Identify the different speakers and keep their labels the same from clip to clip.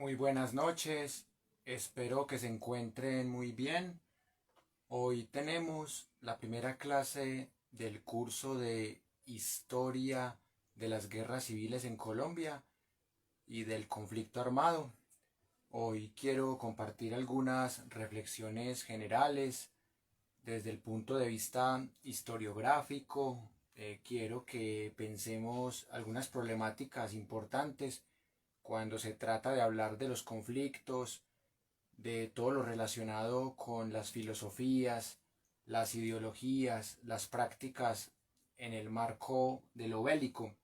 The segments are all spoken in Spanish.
Speaker 1: Muy buenas noches, espero que se encuentren muy bien. Hoy tenemos la primera clase del curso de Historia de las Guerras Civiles en Colombia y del conflicto armado. Hoy quiero compartir algunas reflexiones generales desde el punto de vista historiográfico. Quiero que pensemos algunas problemáticas importantes cuando se trata de hablar de los conflictos, de todo lo relacionado con las filosofías, las ideologías, las prácticas en el marco de lo bélico.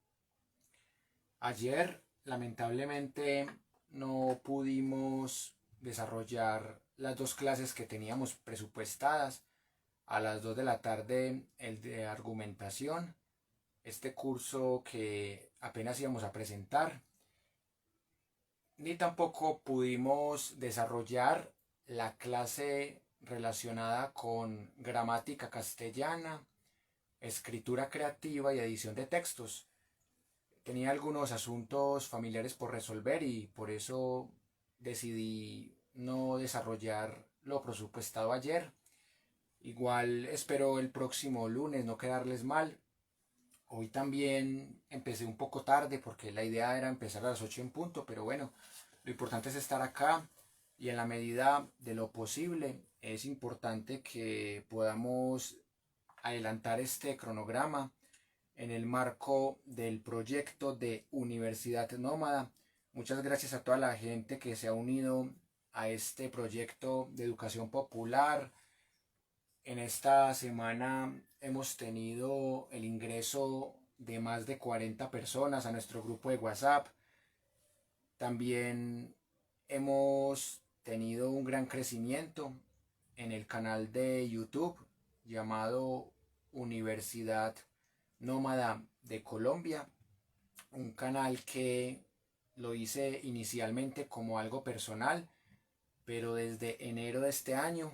Speaker 1: Ayer, lamentablemente, no pudimos desarrollar las dos clases que teníamos presupuestadas. A las 2 de la tarde, el de argumentación, este curso que apenas íbamos a presentar, ni tampoco pudimos desarrollar la clase relacionada con gramática castellana, escritura creativa y edición de textos. Tenía algunos asuntos familiares por resolver y por eso decidí no desarrollar lo presupuestado ayer. Igual espero el próximo lunes no quedarles mal. Hoy también empecé un poco tarde porque la idea era empezar a las 8 en punto, pero bueno, lo importante es estar acá y en la medida de lo posible es importante que podamos adelantar este cronograma en el marco del proyecto de Universidad Nómada. Muchas gracias a toda la gente que se ha unido a este proyecto de educación popular. En esta semana hemos tenido el ingreso de más de 40 personas a nuestro grupo de WhatsApp. También hemos tenido un gran crecimiento en el canal de YouTube llamado Universidad Nómada de Colombia, un canal que lo hice inicialmente como algo personal, pero desde enero de este año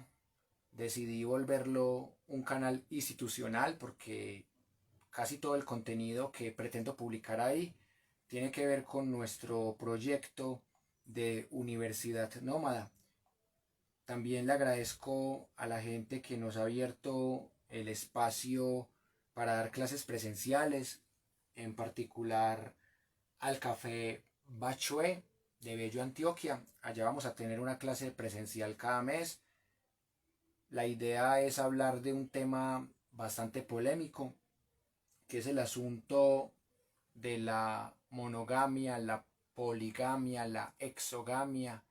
Speaker 1: decidí volverlo un canal institucional porque casi todo el contenido que pretendo publicar ahí tiene que ver con nuestro proyecto de Universidad Nómada. También le agradezco a la gente que nos ha abierto el espacio para dar clases presenciales, en particular al Café Bachué de Bello, Antioquia. Allá vamos a tener una clase presencial cada mes. La idea es hablar de un tema bastante polémico, que es el asunto de la monogamia, la poligamia, la exogamia,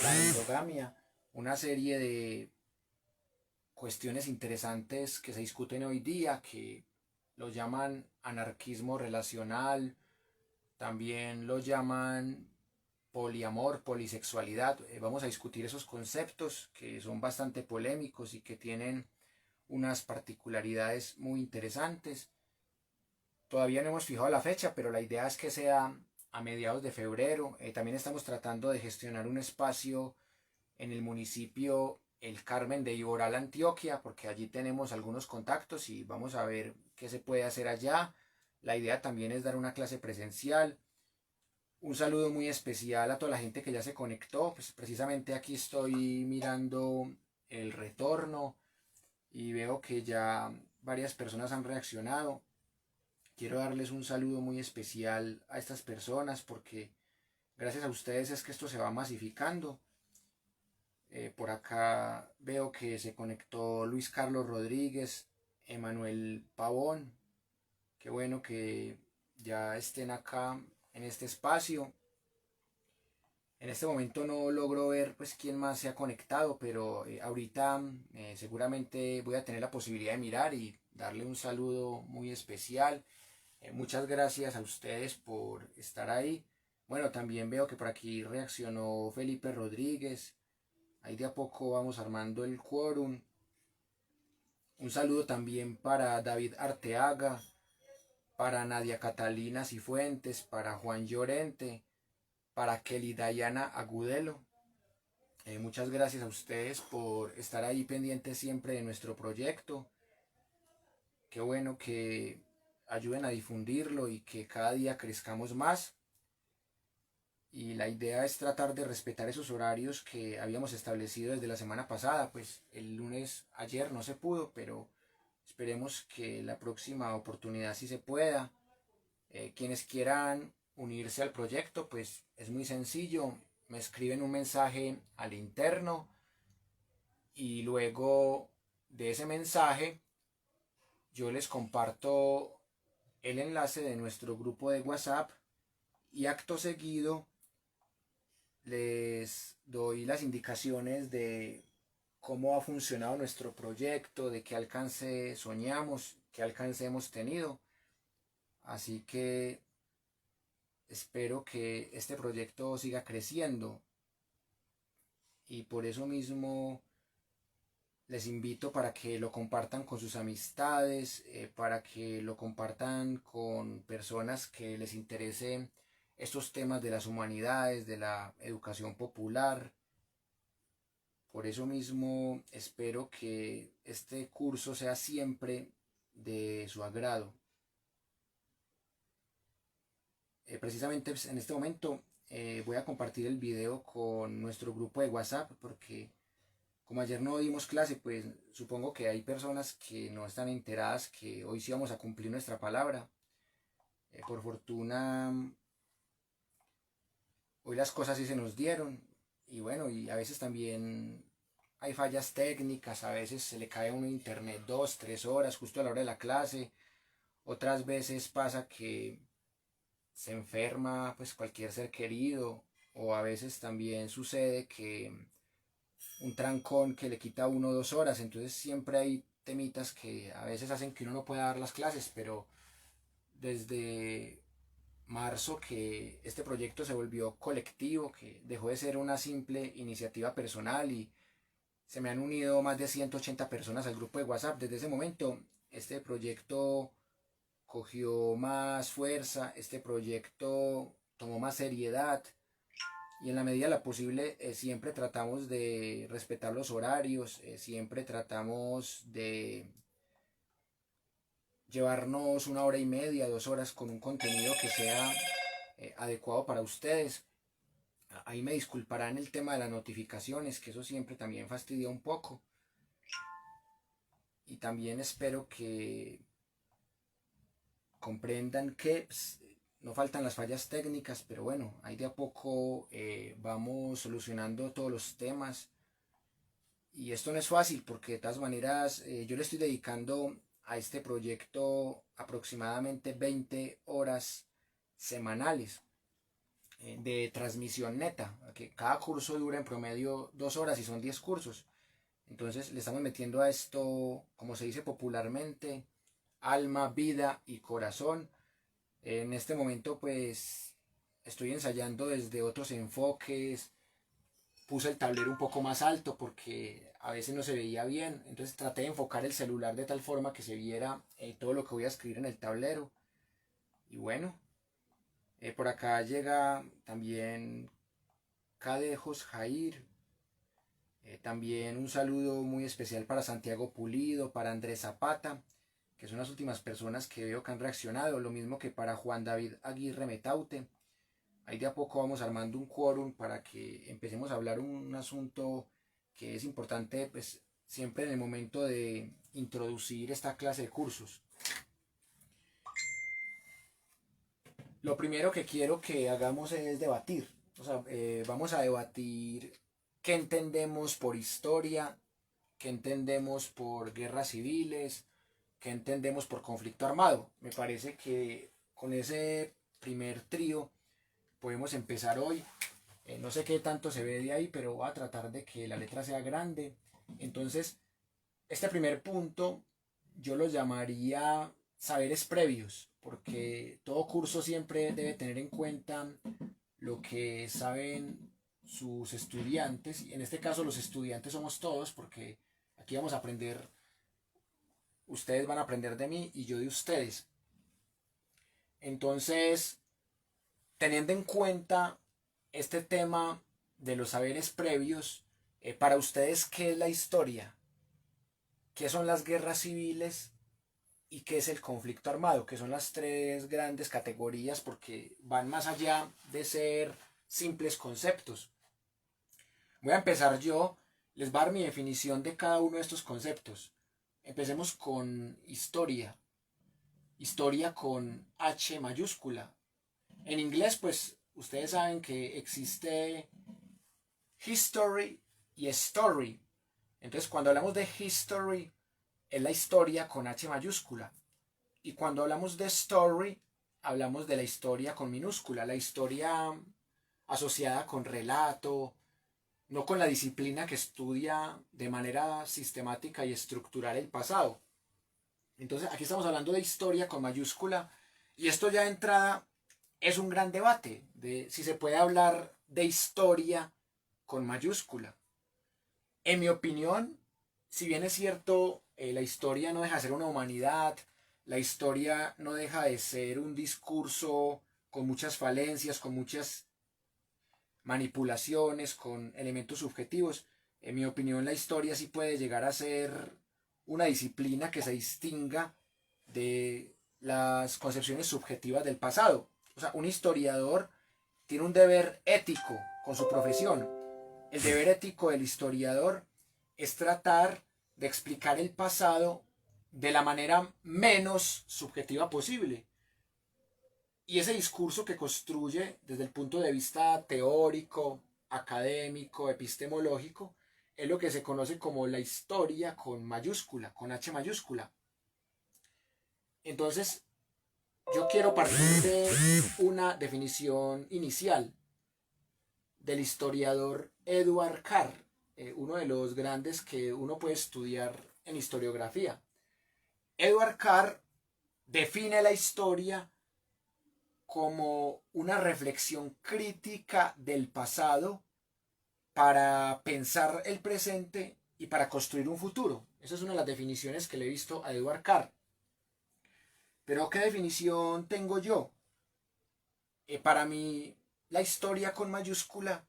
Speaker 1: la endogamia, una serie de cuestiones interesantes que se discuten hoy día, que lo llaman anarquismo relacional, también lo llaman poliamor, polisexualidad. Vamos a discutir esos conceptos que son bastante polémicos y que tienen unas particularidades muy interesantes. Todavía no hemos fijado la fecha, pero la idea es que sea a mediados de febrero. También estamos tratando de gestionar un espacio en el municipio El Carmen de Iboral, Antioquia, porque allí tenemos algunos contactos y vamos a ver qué se puede hacer allá. La idea también es dar una clase presencial. Un saludo muy especial a toda la gente que ya se conectó. Pues precisamente aquí estoy mirando el retorno y veo que ya varias personas han reaccionado. Quiero darles un saludo muy especial a estas personas porque gracias a ustedes es que esto se va masificando. Por acá veo que se conectó Luis Carlos Rodríguez, Emanuel Pavón. Qué bueno que ya estén acá en este espacio. En este momento no logro ver pues quién más se ha conectado, pero ahorita seguramente voy a tener la posibilidad de mirar y darle un saludo muy especial. Muchas gracias a ustedes por estar ahí. Bueno, también veo que por aquí reaccionó Felipe Rodríguez. Ahí de a poco vamos armando el quórum. Un saludo también para David Arteaga, para Nadia Catalina Cifuentes, para Juan Llorente, para Kelly Dayana Agudelo. Muchas gracias a ustedes por estar ahí pendientes siempre de nuestro proyecto. Qué bueno que ayuden a difundirlo y que cada día crezcamos más. Y la idea es tratar de respetar esos horarios que habíamos establecido desde la semana pasada. Pues el lunes ayer no se pudo, pero esperemos que la próxima oportunidad sí se pueda. Quienes quieran unirse al proyecto, pues es muy sencillo, me escriben un mensaje al interno y luego de ese mensaje yo les comparto el enlace de nuestro grupo de WhatsApp y acto seguido les doy las indicaciones de cómo ha funcionado nuestro proyecto, de qué alcance soñamos, qué alcance hemos tenido. Así que espero que este proyecto siga creciendo y por eso mismo les invito para que lo compartan con sus amistades, para que lo compartan con personas que les interesen estos temas de las humanidades, de la educación popular. Por eso mismo espero que este curso sea siempre de su agrado. Precisamente pues, en este momento voy a compartir el video con nuestro grupo de WhatsApp porque como ayer no dimos clase, pues supongo que hay personas que no están enteradas que hoy sí vamos a cumplir nuestra palabra. Por fortuna, hoy las cosas sí se nos dieron. Y bueno, y a veces también hay fallas técnicas, a veces se le cae a uno internet 2, 3 horas justo a la hora de la clase. Otras veces pasa que se enferma pues cualquier ser querido. O a veces también sucede que un trancón que le quita 1 o 2 horas, entonces siempre hay temitas que a veces hacen que uno no pueda dar las clases, pero desde marzo que este proyecto se volvió colectivo, que dejó de ser una simple iniciativa personal y se me han unido más de 180 personas al grupo de WhatsApp. Desde ese momento este proyecto cogió más fuerza, este proyecto tomó más seriedad y en la medida de lo posible siempre tratamos de respetar los horarios, siempre tratamos de llevarnos 1 hora y media, 2 horas con un contenido que sea adecuado para ustedes. Ahí me disculparán el tema de las notificaciones, que eso siempre también fastidia un poco. Y también espero que comprendan que no faltan las fallas técnicas, pero bueno, ahí de a poco vamos solucionando todos los temas. Y esto no es fácil porque de todas maneras yo le estoy dedicando a este proyecto aproximadamente 20 horas semanales de transmisión neta, que cada curso dura en promedio 2 horas y son 10 cursos. Entonces le estamos metiendo a esto, como se dice popularmente, alma, vida y corazón. En este momento pues estoy ensayando desde otros enfoques, puse el tablero un poco más alto porque a veces no se veía bien, entonces traté de enfocar el celular de tal forma que se viera todo lo que voy a escribir en el tablero. Y bueno, por acá llega también Cadejos Jair, también un saludo muy especial para Santiago Pulido, para Andrés Zapata, que son las últimas personas que veo que han reaccionado, lo mismo que para Juan David Aguirre Metaute. Ahí de a poco vamos armando un quórum para que empecemos a hablar un asunto que es importante pues siempre en el momento de introducir esta clase de cursos. Lo primero que quiero que hagamos es debatir. O sea, vamos a debatir qué entendemos por historia, qué entendemos por guerras civiles, qué entendemos por conflicto armado. Me parece que con ese primer trío podemos empezar hoy. No sé qué tanto se ve de ahí, pero voy a tratar de que la letra sea grande. Entonces, este primer punto yo lo llamaría saberes previos, porque todo curso siempre debe tener en cuenta lo que saben sus estudiantes, y en este caso los estudiantes somos todos, porque aquí vamos a aprender, ustedes van a aprender de mí y yo de ustedes. Entonces, teniendo en cuenta este tema de los saberes previos, para ustedes, ¿qué es la historia? ¿Qué son las guerras civiles? ¿Y qué es el conflicto armado? Que son las tres grandes categorías porque van más allá de ser simples conceptos. Voy a empezar yo, les voy a dar mi definición de cada uno de estos conceptos. Empecemos con historia. Historia con H mayúscula. En inglés, pues, ustedes saben que existe history y story. Entonces, cuando hablamos de history, es la historia con H mayúscula. Y cuando hablamos de story, hablamos de la historia con minúscula. La historia asociada con relato, no con la disciplina que estudia de manera sistemática y estructural el pasado. Entonces, aquí estamos hablando de historia con mayúscula. Y esto ya de entrada es un gran debate de si se puede hablar de historia con mayúscula. En mi opinión, si bien es cierto, la historia no deja de ser una humanidad, la historia no deja de ser un discurso con muchas falencias, con muchas manipulaciones, con elementos subjetivos. En mi opinión, la historia sí puede llegar a ser una disciplina que se distinga de las concepciones subjetivas del pasado. O sea, un historiador tiene un deber ético con su profesión. El deber ético del historiador es tratar de explicar el pasado de la manera menos subjetiva posible. Y ese discurso que construye desde el punto de vista teórico, académico, epistemológico, es lo que se conoce como la historia con mayúscula, con H mayúscula. Entonces, yo quiero partir de una definición inicial del historiador Edward Carr, uno de los grandes que uno puede estudiar en historiografía. Edward Carr define la historia como una reflexión crítica del pasado para pensar el presente y para construir un futuro. Esa es una de las definiciones que le he visto a Edward Carr. Pero ¿qué definición tengo yo? Para mí, la historia con mayúscula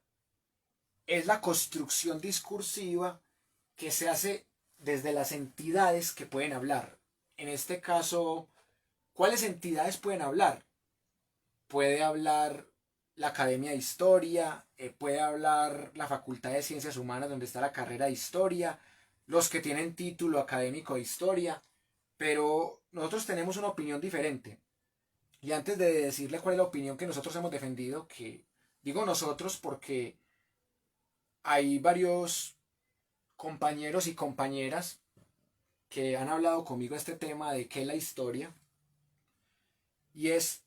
Speaker 1: es la construcción discursiva que se hace desde las entidades que pueden hablar. En este caso, ¿cuáles entidades pueden hablar? Puede hablar la Academia de Historia, puede hablar la Facultad de Ciencias Humanas donde está la carrera de Historia, los que tienen título académico de Historia, pero nosotros tenemos una opinión diferente. Y antes de decirle cuál es la opinión que nosotros hemos defendido, que digo nosotros porque hay varios compañeros y compañeras que han hablado conmigo este tema de qué es la historia, y es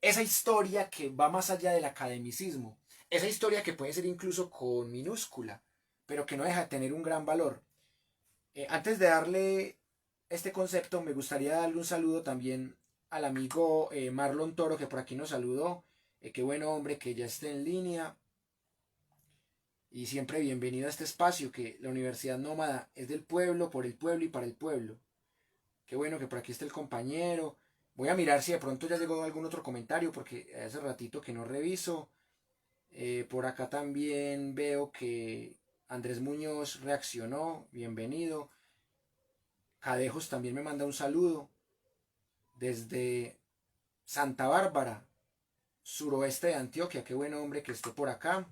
Speaker 1: esa historia que va más allá del academicismo, esa historia que puede ser incluso con minúscula, pero que no deja de tener un gran valor. Antes de darle este concepto, me gustaría darle un saludo también al amigo Marlon Toro, que por aquí nos saludó. Qué buen hombre que ya esté en línea. Y siempre bienvenido a este espacio, que la Universidad Nómada es del pueblo, por el pueblo y para el pueblo. Qué bueno que por aquí está el compañero. Voy a mirar si de pronto ya llegó algún otro comentario, porque hace ratito que no reviso. Por acá también veo que Andrés Muñoz reaccionó. Bienvenido. Cadejos también me manda un saludo desde Santa Bárbara, suroeste de Antioquia. Qué buen hombre que esté por acá.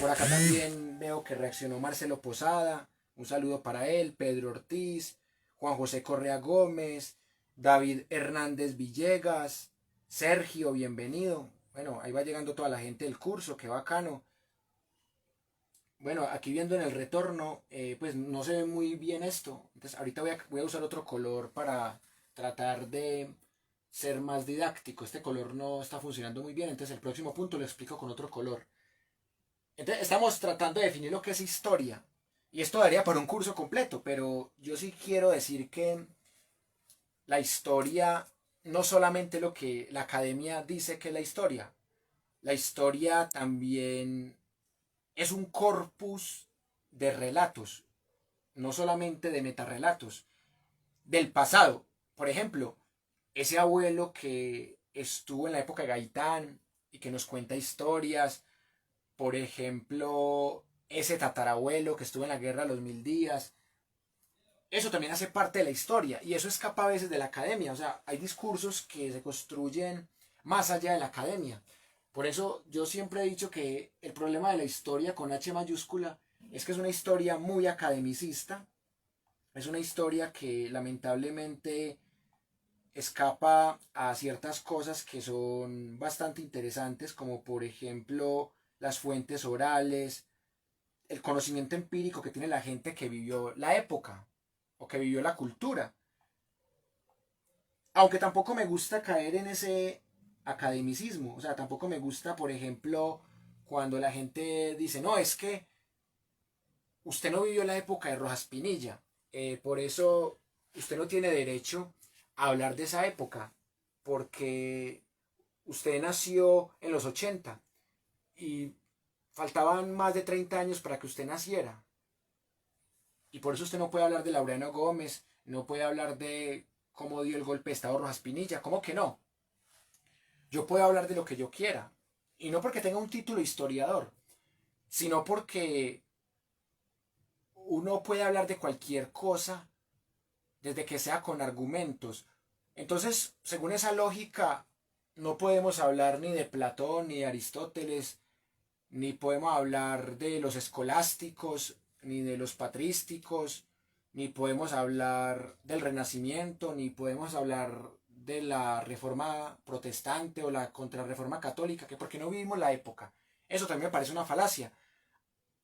Speaker 1: Por acá también veo que reaccionó Marcelo Posada. Un saludo para él. Pedro Ortiz, Juan José Correa Gómez, David Hernández Villegas, Sergio, bienvenido. Bueno, ahí va llegando toda la gente del curso, qué bacano. Bueno, aquí viendo en el retorno, pues no se ve muy bien esto. Entonces ahorita voy a usar otro color para tratar de ser más didáctico. Este color no está funcionando muy bien, entonces el próximo punto lo explico con otro color. Entonces estamos tratando de definir lo que es historia. Y esto daría para un curso completo, pero yo sí quiero decir que la historia no solamente lo que la academia dice que es la historia también es un corpus de relatos, no solamente de metarrelatos, del pasado. Por ejemplo, ese abuelo que estuvo en la época de Gaitán y que nos cuenta historias, por ejemplo, ese tatarabuelo que estuvo en la guerra de los 1000 días, eso también hace parte de la historia y eso escapa a veces de la academia. O sea, hay discursos que se construyen más allá de la academia. Por eso yo siempre he dicho que el problema de la historia con H mayúscula es que es una historia muy academicista, es una historia que lamentablemente escapa a ciertas cosas que son bastante interesantes, como por ejemplo las fuentes orales, el conocimiento empírico que tiene la gente que vivió la época o que vivió la cultura. Aunque tampoco me gusta caer en ese academicismo, o sea, tampoco me gusta, por ejemplo, cuando la gente dice, no, es que usted no vivió la época de Rojas Pinilla, por eso usted no tiene derecho a hablar de esa época, porque usted nació en los 80 y faltaban más de 30 años para que usted naciera. Y por eso usted no puede hablar de Laureano Gómez, no puede hablar de cómo dio el golpe de Estado Rojas Pinilla. ¿Cómo que no? Yo puedo hablar de lo que yo quiera. Y no porque tenga un título historiador, sino porque uno puede hablar de cualquier cosa desde que sea con argumentos. Entonces, según esa lógica, no podemos hablar ni de Platón, ni de Aristóteles, ni podemos hablar de los escolásticos, ni de los patrísticos, ni podemos hablar del Renacimiento, ni podemos hablar de la Reforma Protestante o la Contrarreforma Católica, que porque no vivimos la época. Eso también me parece una falacia.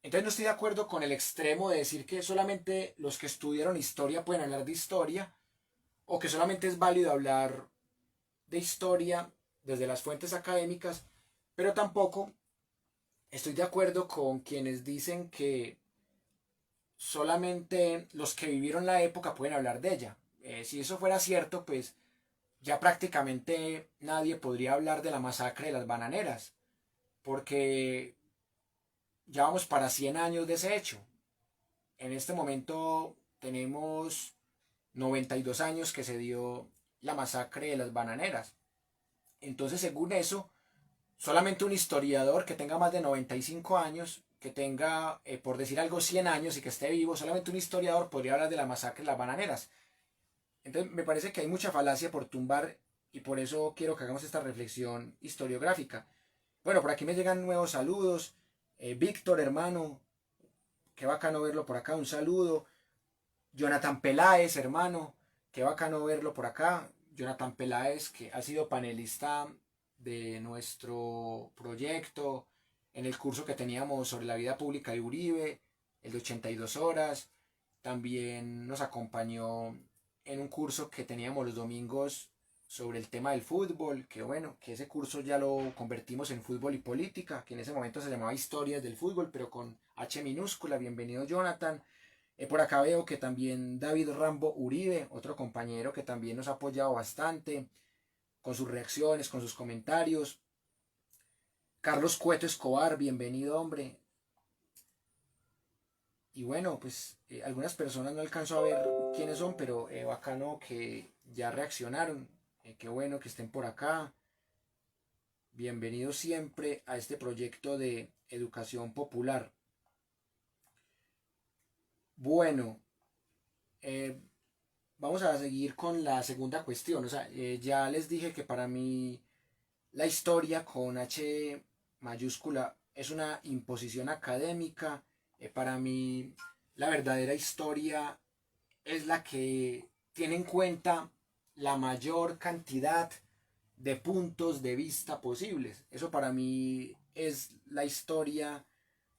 Speaker 1: Entonces no estoy de acuerdo con el extremo de decir que solamente los que estudiaron historia pueden hablar de historia, o que solamente es válido hablar de historia desde las fuentes académicas, pero tampoco estoy de acuerdo con quienes dicen que solamente los que vivieron la época pueden hablar de ella. Si eso fuera cierto, pues ya prácticamente nadie podría hablar de la masacre de las bananeras, porque ya vamos para 100 años de ese hecho. En este momento tenemos 92 años que se dio la masacre de las bananeras. Entonces, según eso, solamente un historiador que tenga más de 95 años, que tenga, por decir algo, 100 años y que esté vivo, solamente un historiador podría hablar de la masacre de las bananeras. Entonces, me parece que hay mucha falacia por tumbar y por eso quiero que hagamos esta reflexión historiográfica. Bueno, por aquí me llegan nuevos saludos. Víctor, hermano, qué bacano verlo por acá, un saludo. Jonathan Peláez, hermano, qué bacano verlo por acá. Jonathan Peláez, que ha sido panelista de nuestro proyecto en el curso que teníamos sobre la vida pública de Uribe, el de 82 horas. También nos acompañó en un curso que teníamos los domingos sobre el tema del fútbol, que bueno, que ese curso ya lo convertimos en fútbol y política, que en ese momento se llamaba historias del fútbol, pero con H minúscula. Bienvenido, Jonathan. Por acá veo que también David Rambo Uribe, otro compañero que también nos ha apoyado bastante con sus reacciones, con sus comentarios. Carlos Cueto Escobar, bienvenido, hombre. Y bueno, pues algunas personas no alcanzo a ver quiénes son, pero bacano que ya reaccionaron. Qué bueno que estén por acá. Bienvenidos siempre a este proyecto de educación popular. Bueno, eh, vamos a seguir con la segunda cuestión. O sea, ya les dije que para mí la historia con H mayúscula es una imposición académica. Para mí la verdadera historia es la que tiene en cuenta la mayor cantidad de puntos de vista posibles. Eso para mí es la historia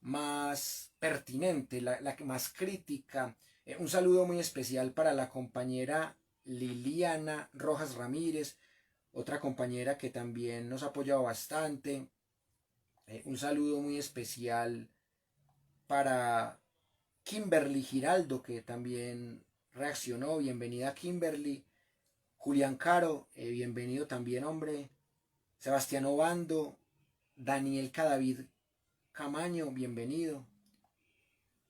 Speaker 1: más pertinente, la que más crítica. Un saludo muy especial para la compañera Liliana Rojas Ramírez, otra compañera que también nos ha apoyado bastante. Un saludo muy especial para Kimberly Giraldo, que también reaccionó. Bienvenida, Kimberly. Julián Caro, bienvenido también, hombre. Sebastián Obando, Daniel Cadavid Camaño, bienvenido.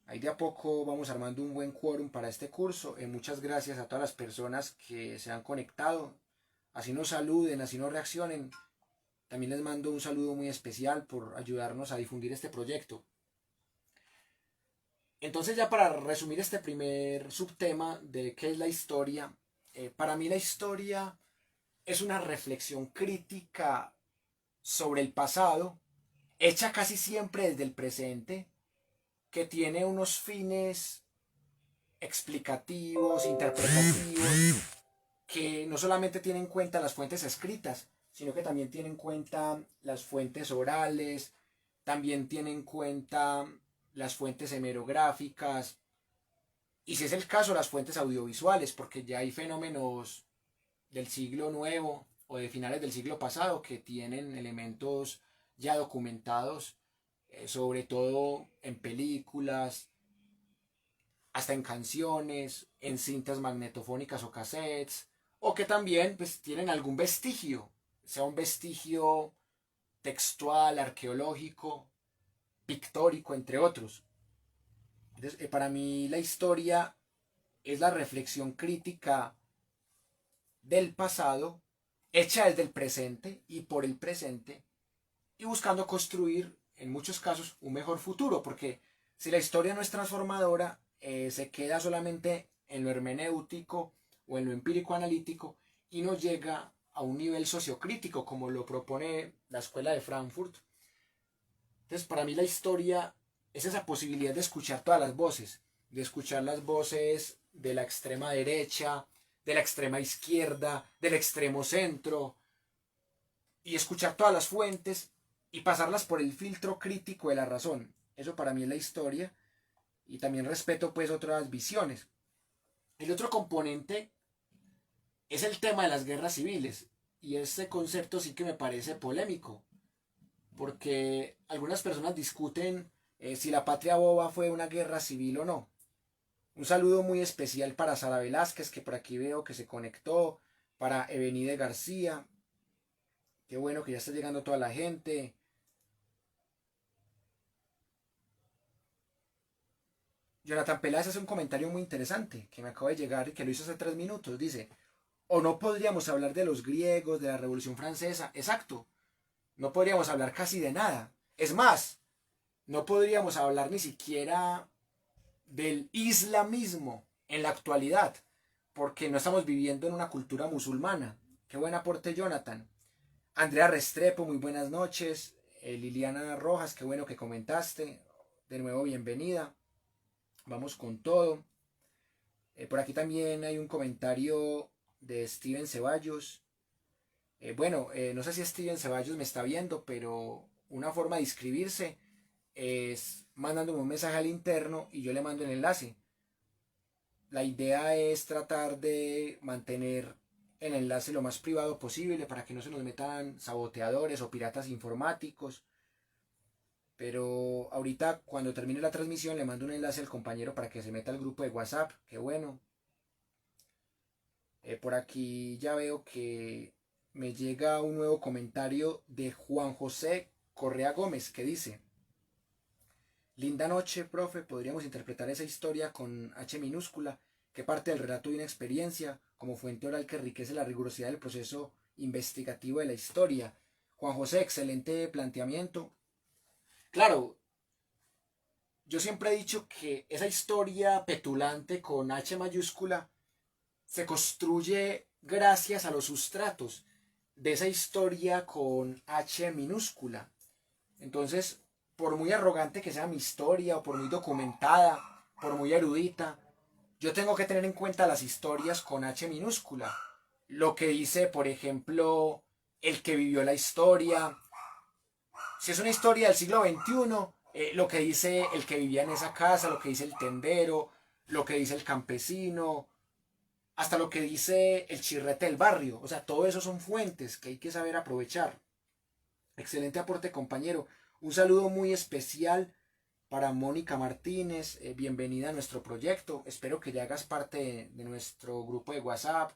Speaker 1: Ahí de a poco vamos armando un buen quórum para este curso. Muchas gracias a todas las personas que se han conectado. Así nos saluden, así nos reaccionen. También les mando un saludo muy especial por ayudarnos a difundir este proyecto. Entonces, ya para resumir este primer subtema de qué es la historia, para mí la historia es una reflexión crítica sobre el pasado, hecha casi siempre desde el presente, que tiene unos fines explicativos, interpretativos, que no solamente tiene en cuenta las fuentes escritas, sino que también tiene en cuenta las fuentes orales, también tiene en cuenta las fuentes hemerográficas, y si es el caso, las fuentes audiovisuales, porque ya hay fenómenos del siglo nuevo o de finales del siglo pasado que tienen elementos ya documentados, sobre todo en películas, hasta en canciones, en cintas magnetofónicas o cassettes, o que también pues tienen algún vestigio, sea un vestigio textual, arqueológico, pictórico, entre otros. Entonces, para mí la historia es la reflexión crítica del pasado, hecha desde el presente y por el presente, y buscando construir, en muchos casos, un mejor futuro, porque si la historia no es transformadora, se queda solamente en lo hermenéutico o en lo empírico analítico y no llega a un nivel sociocrítico como lo propone la Escuela de Frankfurt. Entonces, para mí la historia es esa posibilidad de escuchar todas las voces, de escuchar las voces de la extrema derecha, de la extrema izquierda, del extremo centro, y escuchar todas las fuentes y pasarlas por el filtro crítico de la razón. Eso para mí es la historia, y también respeto pues otras visiones. El otro componente es el tema de las guerras civiles, y este concepto sí que me parece polémico, porque algunas personas discuten si la patria boba fue una guerra civil o no. Un saludo muy especial para Sara Velázquez, que por aquí veo que se conectó, para Evenide García, qué bueno que ya está llegando toda la gente. Jonathan Peláez hace un comentario muy interesante que me acaba de llegar y que lo hizo hace 3 minutos. Dice, o no podríamos hablar de los griegos, de la Revolución Francesa. Exacto, no podríamos hablar casi de nada. Es más, no podríamos hablar ni siquiera del islamismo en la actualidad, porque no estamos viviendo en una cultura musulmana. Qué buen aporte, Jonathan. Andrea Restrepo, muy buenas noches. Liliana Rojas, qué bueno que comentaste. De nuevo, bienvenida. Vamos con todo. Por aquí también hay un comentario de Steven Ceballos. No sé si Steven Ceballos me está viendo, pero una forma de inscribirse es mandándome un mensaje al interno y yo le mando el enlace. La idea es tratar de mantener el enlace lo más privado posible para que no se nos metan saboteadores o piratas informáticos. Pero ahorita cuando termine la transmisión le mando un enlace al compañero para que se meta al grupo de WhatsApp. Qué bueno. Por aquí ya veo que me llega un nuevo comentario de Juan José Correa Gómez que dice: linda noche, profe, podríamos interpretar esa historia con H minúscula, que parte del relato de una experiencia, como fuente oral que enriquece la rigurosidad del proceso investigativo de la historia. Juan José, excelente planteamiento. Claro, yo siempre he dicho que esa historia petulante con H mayúscula se construye gracias a los sustratos de esa historia con H minúscula. Entonces, por muy arrogante que sea mi historia, o por muy documentada, por muy erudita, yo tengo que tener en cuenta las historias con H minúscula. Lo que dice, por ejemplo, el que vivió la historia. Si es una historia del siglo XXI, lo que dice el que vivía en esa casa, lo que dice el tendero, lo que dice el campesino, hasta lo que dice el chirrete del barrio. O sea, todo eso son fuentes que hay que saber aprovechar. Excelente aporte, compañero. Un saludo muy especial para Mónica Martínez. Bienvenida a nuestro proyecto. Espero que ya hagas parte de nuestro grupo de WhatsApp,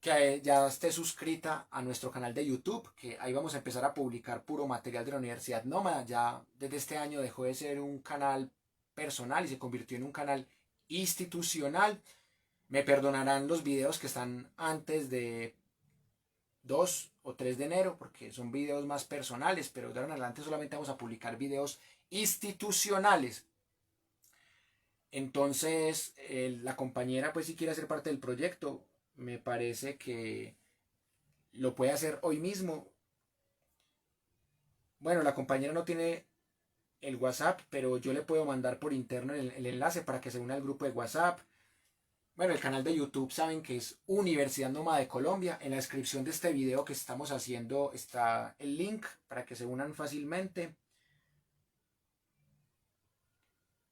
Speaker 1: que ya estés suscrita a nuestro canal de YouTube, que ahí vamos a empezar a publicar puro material de la Universidad Nómada. Ya desde este año dejó de ser un canal personal y se convirtió en un canal institucional. Me perdonarán los videos que están antes de 2 o 3 de enero, porque son videos más personales, pero de ahora en adelante solamente vamos a publicar videos institucionales. Entonces, la compañera, pues si quiere hacer parte del proyecto, me parece que lo puede hacer hoy mismo. Bueno, la compañera no tiene el WhatsApp, pero yo le puedo mandar por interno el enlace para que se una al grupo de WhatsApp. Bueno, el canal de YouTube saben que es Universidad Nómada de Colombia. En la descripción de este video que estamos haciendo está el link para que se unan fácilmente.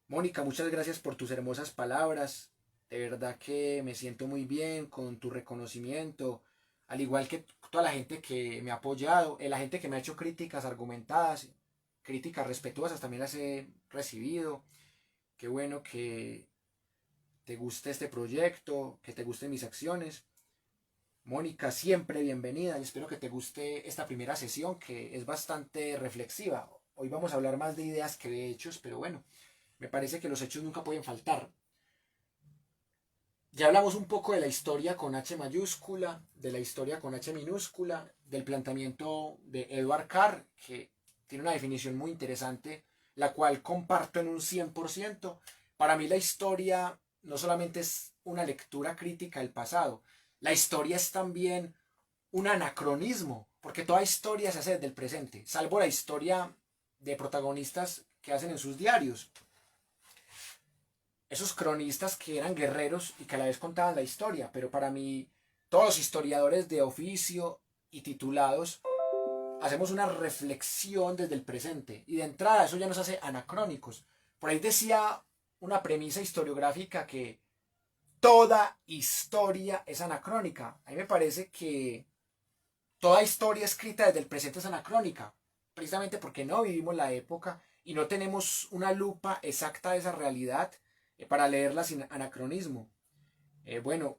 Speaker 1: Mónica, muchas gracias por tus hermosas palabras. De verdad que me siento muy bien con tu reconocimiento, al igual que toda la gente que me ha apoyado, la gente que me ha hecho críticas argumentadas, críticas respetuosas, también las he recibido. Qué bueno que te guste este proyecto, que te gusten mis acciones. Mónica, siempre bienvenida y espero que te guste esta primera sesión que es bastante reflexiva. Hoy vamos a hablar más de ideas que de hechos, pero bueno, me parece que los hechos nunca pueden faltar. Ya hablamos un poco de la historia con H mayúscula, de la historia con H minúscula, del planteamiento de Edward Carr, que tiene una definición muy interesante, la cual comparto en un 100%. Para mí la historia no solamente es una lectura crítica del pasado, la historia es también un anacronismo, porque toda historia se hace desde el presente, salvo la historia de protagonistas que hacen en sus diarios. Esos cronistas que eran guerreros y que a la vez contaban la historia, pero para mí todos los historiadores de oficio y titulados hacemos una reflexión desde el presente y de entrada eso ya nos hace anacrónicos. Por ahí decía una premisa historiográfica que toda historia es anacrónica. A mí me parece que toda historia escrita desde el presente es anacrónica, precisamente porque no vivimos la época y no tenemos una lupa exacta de esa realidad para leerla sin anacronismo. Bueno,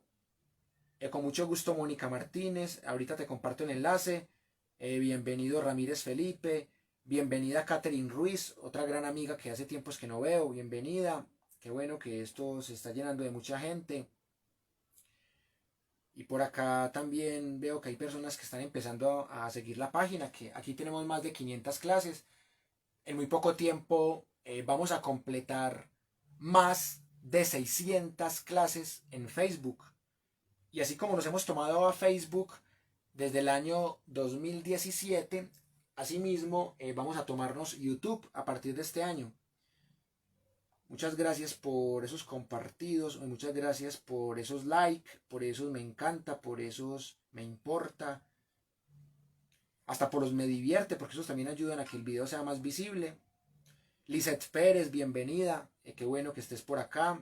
Speaker 1: con mucho gusto Mónica Martínez, ahorita te comparto el enlace. Bienvenido Ramírez Felipe, bienvenida Catherine Ruiz, otra gran amiga que hace tiempos que no veo, bienvenida. Qué bueno que esto se está llenando de mucha gente. Y por acá también veo que hay personas que están empezando a seguir la página, que aquí tenemos más de 500 clases. En muy poco tiempo vamos a completar más de 600 clases en Facebook. Y así como nos hemos tomado a Facebook desde el año 2017, asimismo vamos a tomarnos YouTube a partir de este año. Muchas gracias por esos compartidos, muchas gracias por esos likes, por esos me encanta, por esos me importa, hasta por los me divierte, porque esos también ayudan a que el video sea más visible. Lizeth Pérez, bienvenida, qué bueno que estés por acá.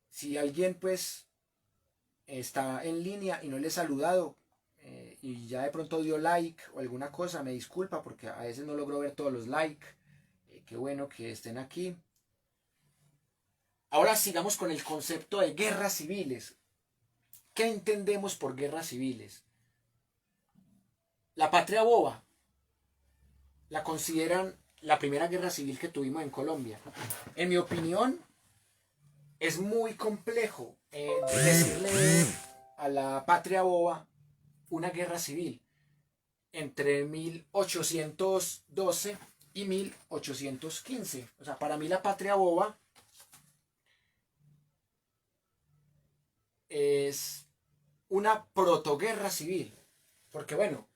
Speaker 1: Si alguien pues está en línea y no le he saludado y ya de pronto dio like o alguna cosa, me disculpa porque a veces no logro ver todos los likes. Qué bueno que estén aquí. Ahora sigamos con el concepto de guerras civiles. ¿Qué entendemos por guerras civiles? La patria boba la consideran la primera guerra civil que tuvimos en Colombia. En mi opinión, es muy complejo decirle a la patria boba una guerra civil entre 1812 y 1815. O sea, para mí la patria boba es una protoguerra civil. Porque bueno,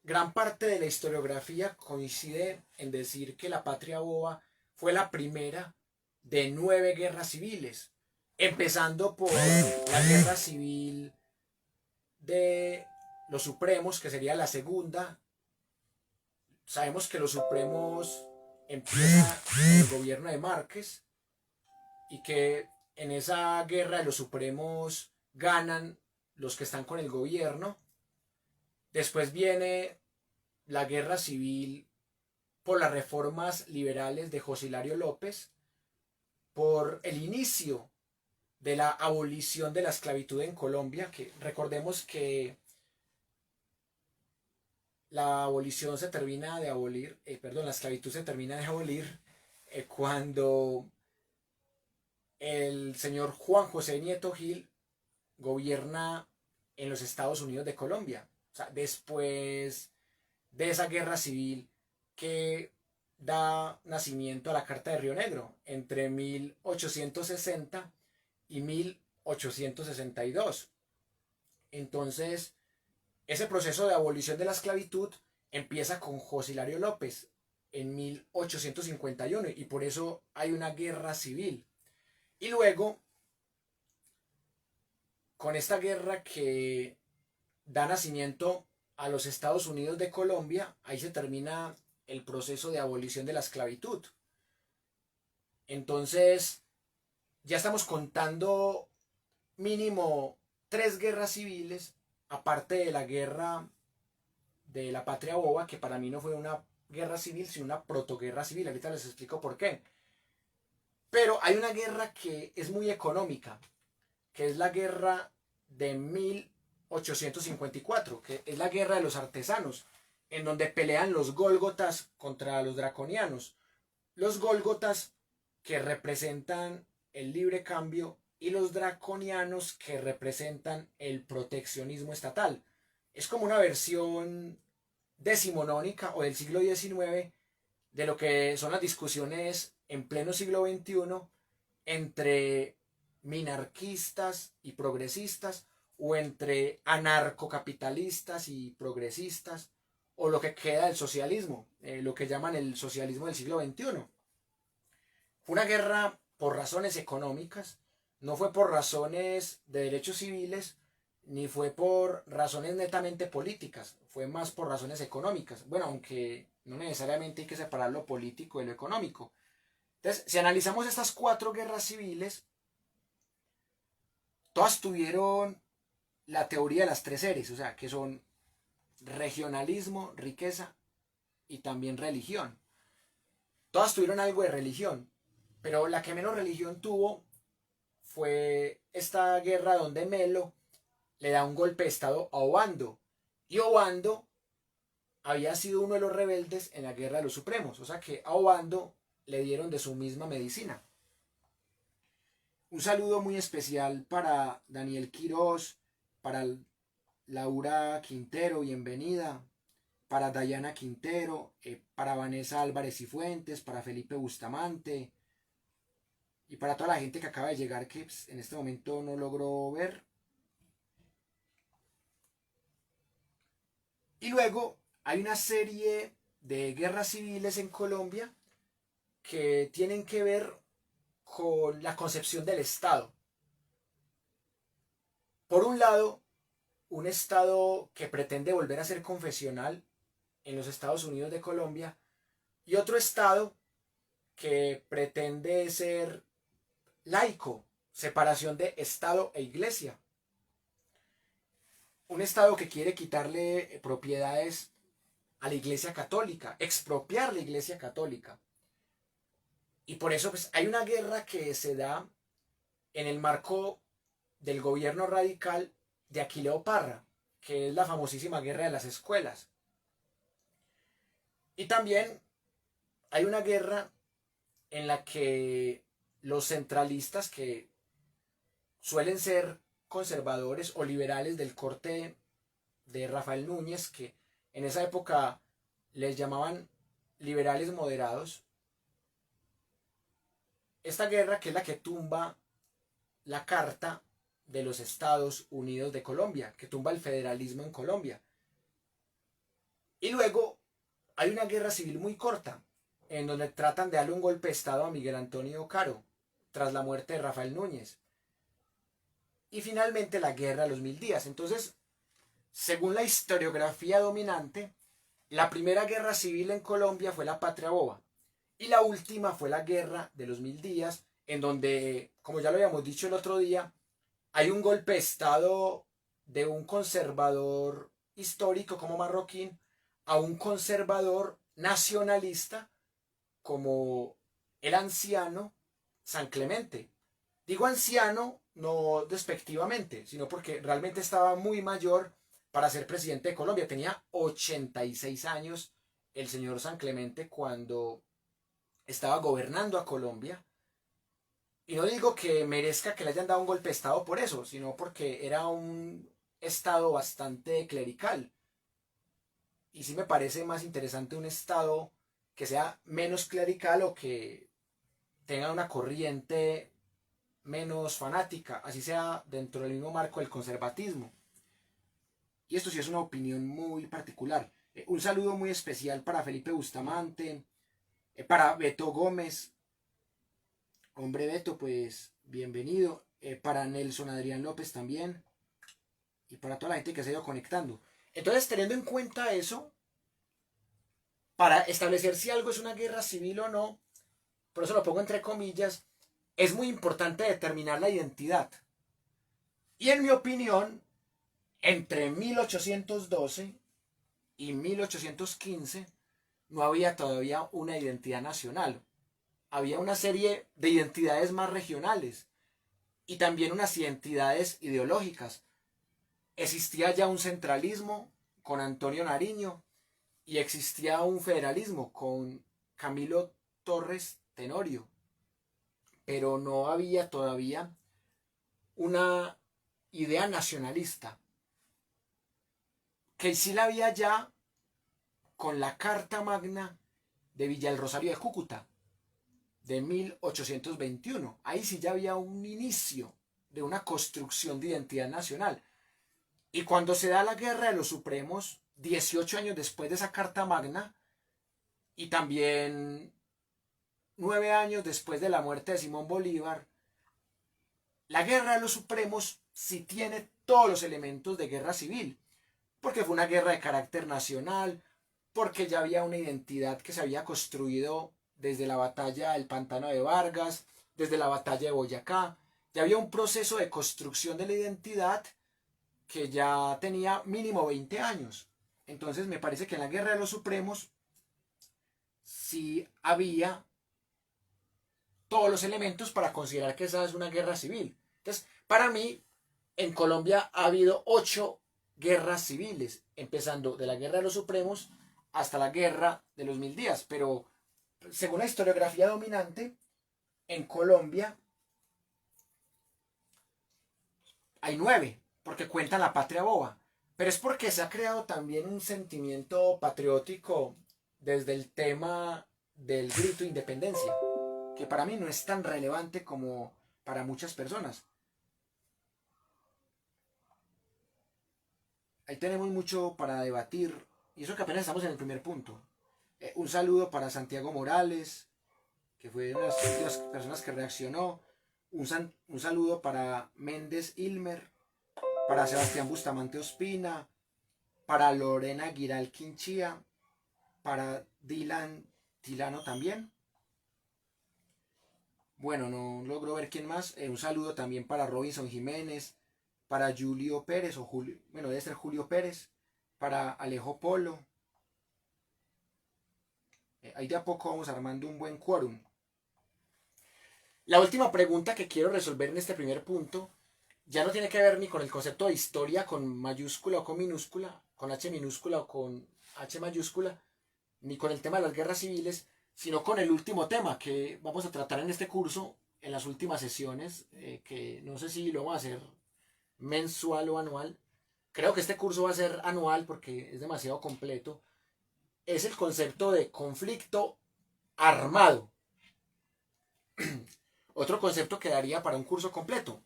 Speaker 1: gran parte de la historiografía coincide en decir que la patria boba fue la primera de 9 guerras civiles, empezando por la guerra civil de los Supremos, que sería la segunda. Sabemos que los Supremos empieza en el gobierno de Márquez y que en esa guerra de los Supremos ganan los que están con el gobierno. Después viene la guerra civil por las reformas liberales de José Hilario López, por el inicio de la abolición de la esclavitud en Colombia, que recordemos que la abolición se termina de abolir, la esclavitud se termina de abolir cuando el señor Juan José Nieto Gil gobierna en los Estados Unidos de Colombia. O sea, después de esa guerra civil que da nacimiento a la Carta de Río Negro entre 1860 y 1862. Entonces, Ese proceso de abolición de la esclavitud empieza con José Hilario López en 1851 y por eso hay una guerra civil. Y luego, con esta guerra que da nacimiento a los Estados Unidos de Colombia, ahí se termina el proceso de abolición de la esclavitud. Entonces, ya estamos contando mínimo 3 guerras civiles, aparte de la guerra de la Patria Boba, que para mí no fue una guerra civil, sino una protoguerra civil. Ahorita les explico por qué. Pero hay una guerra que es muy económica, que es la guerra de 1854, que es la guerra de los artesanos, en donde pelean los gólgotas contra los draconianos. Los gólgotas que representan el libre cambio y los draconianos que representan el proteccionismo estatal. Es como una versión decimonónica o del siglo XIX de lo que son las discusiones en pleno siglo XXI entre minarquistas y progresistas o entre anarcocapitalistas y progresistas o lo que queda del socialismo, lo que llaman el socialismo del siglo XXI. Fue una guerra por razones económicas, no fue por razones de derechos civiles, ni fue por razones netamente políticas, fue más por razones económicas. Bueno, aunque no necesariamente hay que separar lo político de lo económico. Entonces, si analizamos estas 4 guerras civiles, todas tuvieron la teoría de las 3 Rs, o sea, que son regionalismo, riqueza y también religión. Todas tuvieron algo de religión, pero la que menos religión tuvo fue esta guerra donde Melo le da un golpe de estado a Obando. Y Obando había sido uno de los rebeldes en la guerra de los Supremos, o sea que a Obando le dieron de su misma medicina. Un saludo muy especial para Daniel Quirós, para Laura Quintero, bienvenida, para Dayana Quintero, para Vanessa Álvarez y Fuentes, para Felipe Bustamante y para toda la gente que acaba de llegar que pues, en este momento no logro ver. Y luego hay una serie de guerras civiles en Colombia que tienen que ver con la concepción del Estado. Por un lado, un Estado que pretende volver a ser confesional en los Estados Unidos de Colombia y otro Estado que pretende ser laico, separación de Estado e Iglesia. Un Estado que quiere quitarle propiedades a la Iglesia Católica, expropiar la Iglesia Católica. Y por eso pues, hay una guerra que se da en el marco del gobierno radical de Aquileo Parra, que es la famosísima guerra de las escuelas. Y también hay una guerra en la que los centralistas, que suelen ser conservadores o liberales del corte de Rafael Núñez, que en esa época les llamaban liberales moderados, esta guerra que es la que tumba la Carta de los Estados Unidos de Colombia, que tumba el federalismo en Colombia. Y luego hay una guerra civil muy corta, en donde tratan de darle un golpe de estado a Miguel Antonio Caro, tras la muerte de Rafael Núñez. Y finalmente la guerra de los 1000 días. Entonces, según la historiografía dominante, la primera guerra civil en Colombia fue la Patria Boba. Y la última fue la guerra de los 1000 días, en donde, como ya lo habíamos dicho el otro día, hay un golpe de estado de un conservador histórico como Marroquín a un conservador nacionalista como el anciano San Clemente. Digo anciano no despectivamente, sino porque realmente estaba muy mayor para ser presidente de Colombia. Tenía 86 años el señor San Clemente cuando estaba gobernando a Colombia. Y no digo que merezca que le hayan dado un golpe de estado por eso, sino porque era un estado bastante clerical. Y sí me parece más interesante un estado que sea menos clerical o que tenga una corriente menos fanática, así sea dentro del mismo marco del conservatismo. y esto sí es una opinión muy particular. Un saludo muy especial para Felipe Bustamante, para Beto Gómez. Hombre Beto, pues bienvenido. Para Nelson Adrián López también. Y para toda la gente que se ha ido conectando. Entonces, teniendo en cuenta eso, para establecer si algo es una guerra civil o no, por eso lo pongo entre comillas, es muy importante determinar la identidad. Y en mi opinión, entre 1812 y 1815 no había todavía una identidad nacional. Había una serie de identidades más regionales y también unas identidades ideológicas. Existía ya un centralismo con Antonio Nariño y existía un federalismo con Camilo Torres Tenorio, pero no había todavía una idea nacionalista, que sí la había ya con la Carta Magna de Villa el Rosario de Cúcuta, de 1821. Ahí sí ya había un inicio de una construcción de identidad nacional. Y cuando se da la Guerra de los Supremos, 18 años después de esa Carta Magna, y también 9 años después de la muerte de Simón Bolívar, la Guerra de los Supremos sí tiene todos los elementos de guerra civil, porque fue una guerra de carácter nacional, porque ya había una identidad que se había construido desde la batalla del Pantano de Vargas, desde la batalla de Boyacá, ya había un proceso de construcción de la identidad que ya tenía mínimo 20 años. Entonces me parece que en la Guerra de los Supremos sí había todos los elementos para considerar que esa es una guerra civil. Entonces, para mí, en Colombia ha habido 8 guerras civiles, empezando de la Guerra de los Supremos hasta la Guerra de los 1000 días. Pero, según la historiografía dominante, en Colombia hay 9, porque cuentan la patria boba. Pero es porque se ha creado también un sentimiento patriótico desde el tema del grito de independencia, que para mí no es tan relevante como para muchas personas. Ahí tenemos mucho para debatir, y eso que apenas estamos en el primer punto. Un saludo para Santiago Morales, que fue una de las últimas personas que reaccionó. Un saludo para Méndez Ilmer, para Sebastián Bustamante Ospina, para Lorena Giral Quinchía, para Dylan Tilano también. Bueno, no logro ver quién más. Un saludo también para Robinson Jiménez, para Julio Pérez, o Julio, bueno, debe ser Julio Pérez, para Alejo Polo. Ahí de a poco vamos armando un buen quórum. La última pregunta que quiero resolver en este primer punto ya no tiene que ver ni con el concepto de historia con mayúscula o con minúscula, con H minúscula o con H mayúscula, ni con el tema de las guerras civiles, sino con el último tema que vamos a tratar en este curso, en las últimas sesiones, que no sé si lo vamos a hacer mensual o anual. Creo que este curso va a ser anual porque es demasiado completo. Es el concepto de conflicto armado. Otro concepto que daría para un curso completo.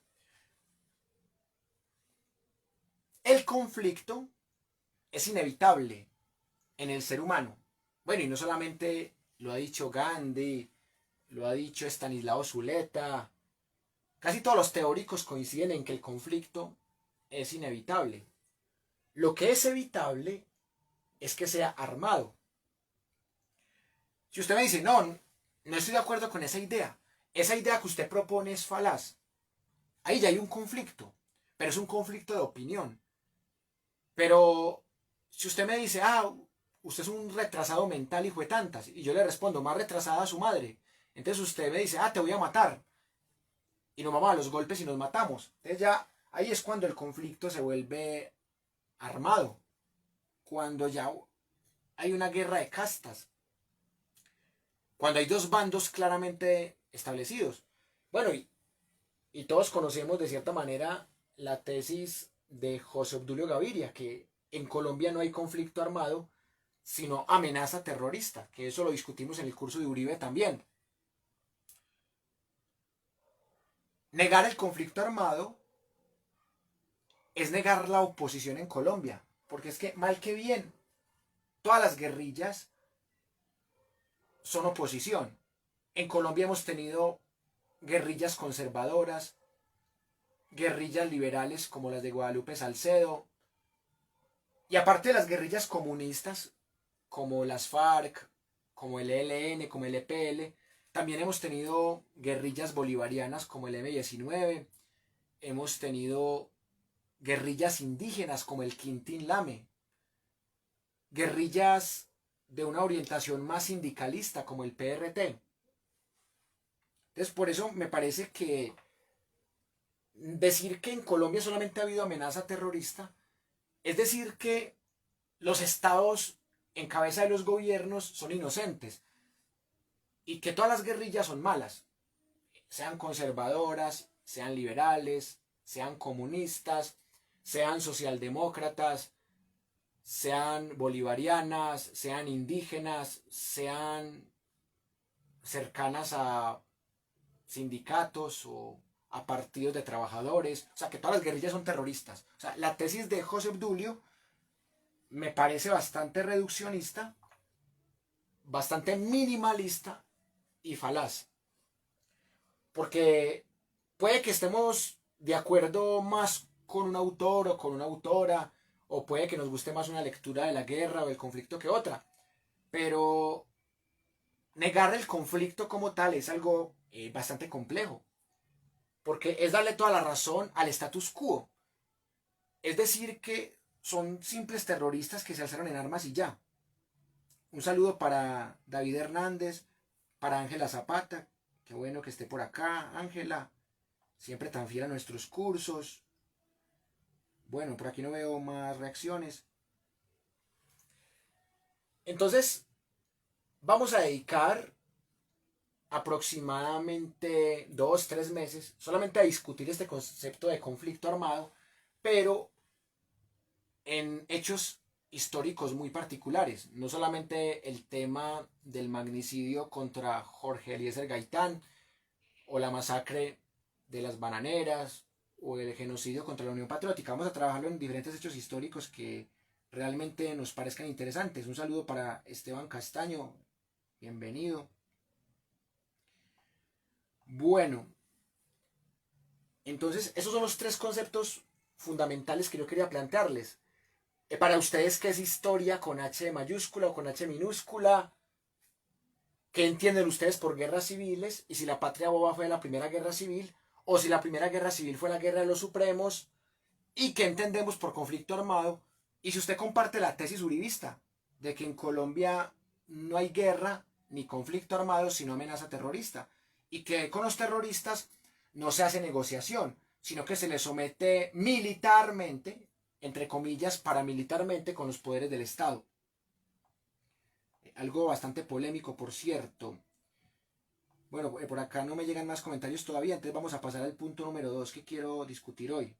Speaker 1: El conflicto es inevitable en el ser humano. Bueno, y no solamente lo ha dicho Gandhi, lo ha dicho Stanislao Zuleta. Casi todos los teóricos coinciden en que el conflicto es inevitable. Lo que es evitable es que sea armado. Si usted me dice, no, no estoy de acuerdo con esa idea que usted propone es falaz, ahí ya hay un conflicto, pero es un conflicto de opinión. Pero si usted me dice, usted es un retrasado mental, hijo de tantas, y yo le respondo, más retrasada a su madre, entonces usted me dice, te voy a matar, y nos vamos a los golpes y nos matamos. Entonces ya ahí es cuando el conflicto se vuelve armado, cuando ya hay una guerra de castas, cuando hay dos bandos claramente establecidos. Bueno, y todos conocemos de cierta manera la tesis de José Obdulio Gaviria, que en Colombia no hay conflicto armado, sino amenaza terrorista, que eso lo discutimos en el curso de Uribe también. Negar el conflicto armado es negar la oposición en Colombia. porque es que mal que bien, todas las guerrillas son oposición. En Colombia hemos tenido guerrillas conservadoras, guerrillas liberales como las de Guadalupe Salcedo, y aparte de las guerrillas comunistas como las FARC, como el ELN, como el EPL, también hemos tenido guerrillas bolivarianas como el M-19, hemos tenido guerrillas indígenas como el Quintín Lame, guerrillas de una orientación más sindicalista como el PRT. Entonces, por eso me parece que decir que en Colombia solamente ha habido amenaza terrorista es decir que los estados en cabeza de los gobiernos son inocentes y que todas las guerrillas son malas, sean conservadoras, sean liberales, sean comunistas, sean socialdemócratas, sean bolivarianas, sean indígenas, sean cercanas a sindicatos o a partidos de trabajadores, o sea, que todas las guerrillas son terroristas. O sea, la tesis de José Obdulio me parece bastante reduccionista, bastante minimalista y falaz. Porque puede que estemos de acuerdo más con un autor o con una autora, o puede que nos guste más una lectura de la guerra o el conflicto que otra, pero negar el conflicto como tal es algo bastante complejo, porque es darle toda la razón al status quo. Es decir, que son simples terroristas que se alzaron en armas y ya. Un saludo para David Hernández, para Ángela Zapata, qué bueno que esté por acá, Ángela, siempre tan fiel a nuestros cursos. Bueno, por aquí no veo más reacciones. Entonces, vamos a dedicar aproximadamente 2, 3 meses solamente a discutir este concepto de conflicto armado, pero en hechos históricos muy particulares, no solamente el tema del magnicidio contra Jorge Eliezer Gaitán o la masacre de las bananeras o el genocidio contra la Unión Patriótica. Vamos a trabajarlo en diferentes hechos históricos que realmente nos parezcan interesantes. Un saludo para Esteban Castaño, bienvenido. Bueno, entonces esos son los tres conceptos fundamentales que yo quería plantearles. Para ustedes, ¿qué es historia con H mayúscula o con H minúscula? ¿Qué entienden ustedes por guerras civiles? Y si la patria boba fue la primera guerra civil, o si la primera guerra civil fue la guerra de los supremos, y qué entendemos por conflicto armado, y si usted comparte la tesis uribista de que en Colombia no hay guerra ni conflicto armado sino amenaza terrorista, y que con los terroristas no se hace negociación, sino que se les somete militarmente, entre comillas, paramilitarmente con los poderes del Estado. Algo bastante polémico, por cierto. Bueno, por acá no me llegan más comentarios todavía, entonces vamos a pasar al punto número 2 que quiero discutir hoy.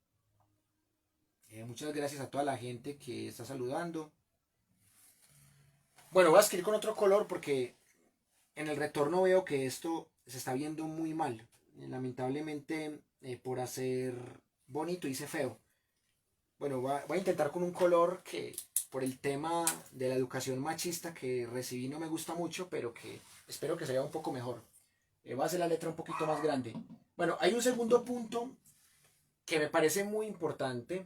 Speaker 1: Muchas gracias a toda la gente que está saludando. Bueno, voy a escribir con otro color porque en el retorno veo que esto se está viendo muy mal. Lamentablemente, por hacer bonito hice feo. Bueno, voy a intentar con un color que por el tema de la educación machista que recibí no me gusta mucho, pero que espero que se vea un poco mejor. Va a hacer la letra un poquito más grande. Bueno, hay un segundo punto que me parece muy importante,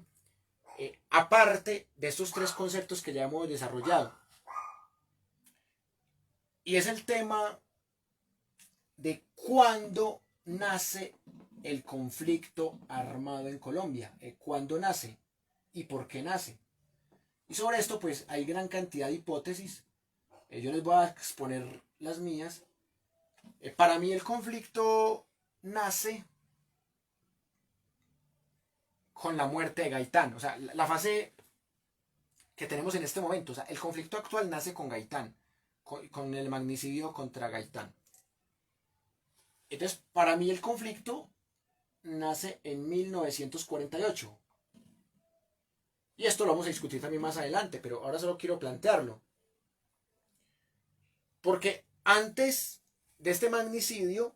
Speaker 1: aparte de estos tres conceptos que ya hemos desarrollado. Y es el tema de cuándo nace el conflicto armado en Colombia. ¿Cuándo nace? ¿Y por qué nace? Y sobre esto pues hay gran cantidad de hipótesis. Yo les voy a exponer las mías. Para mí el conflicto nace con la muerte de Gaitán. O sea, la fase que tenemos en este momento. O sea, el conflicto actual nace con Gaitán, con el magnicidio contra Gaitán. Entonces, para mí el conflicto nace en 1948. Y esto lo vamos a discutir también más adelante, pero ahora solo quiero plantearlo. Porque antes de este magnicidio,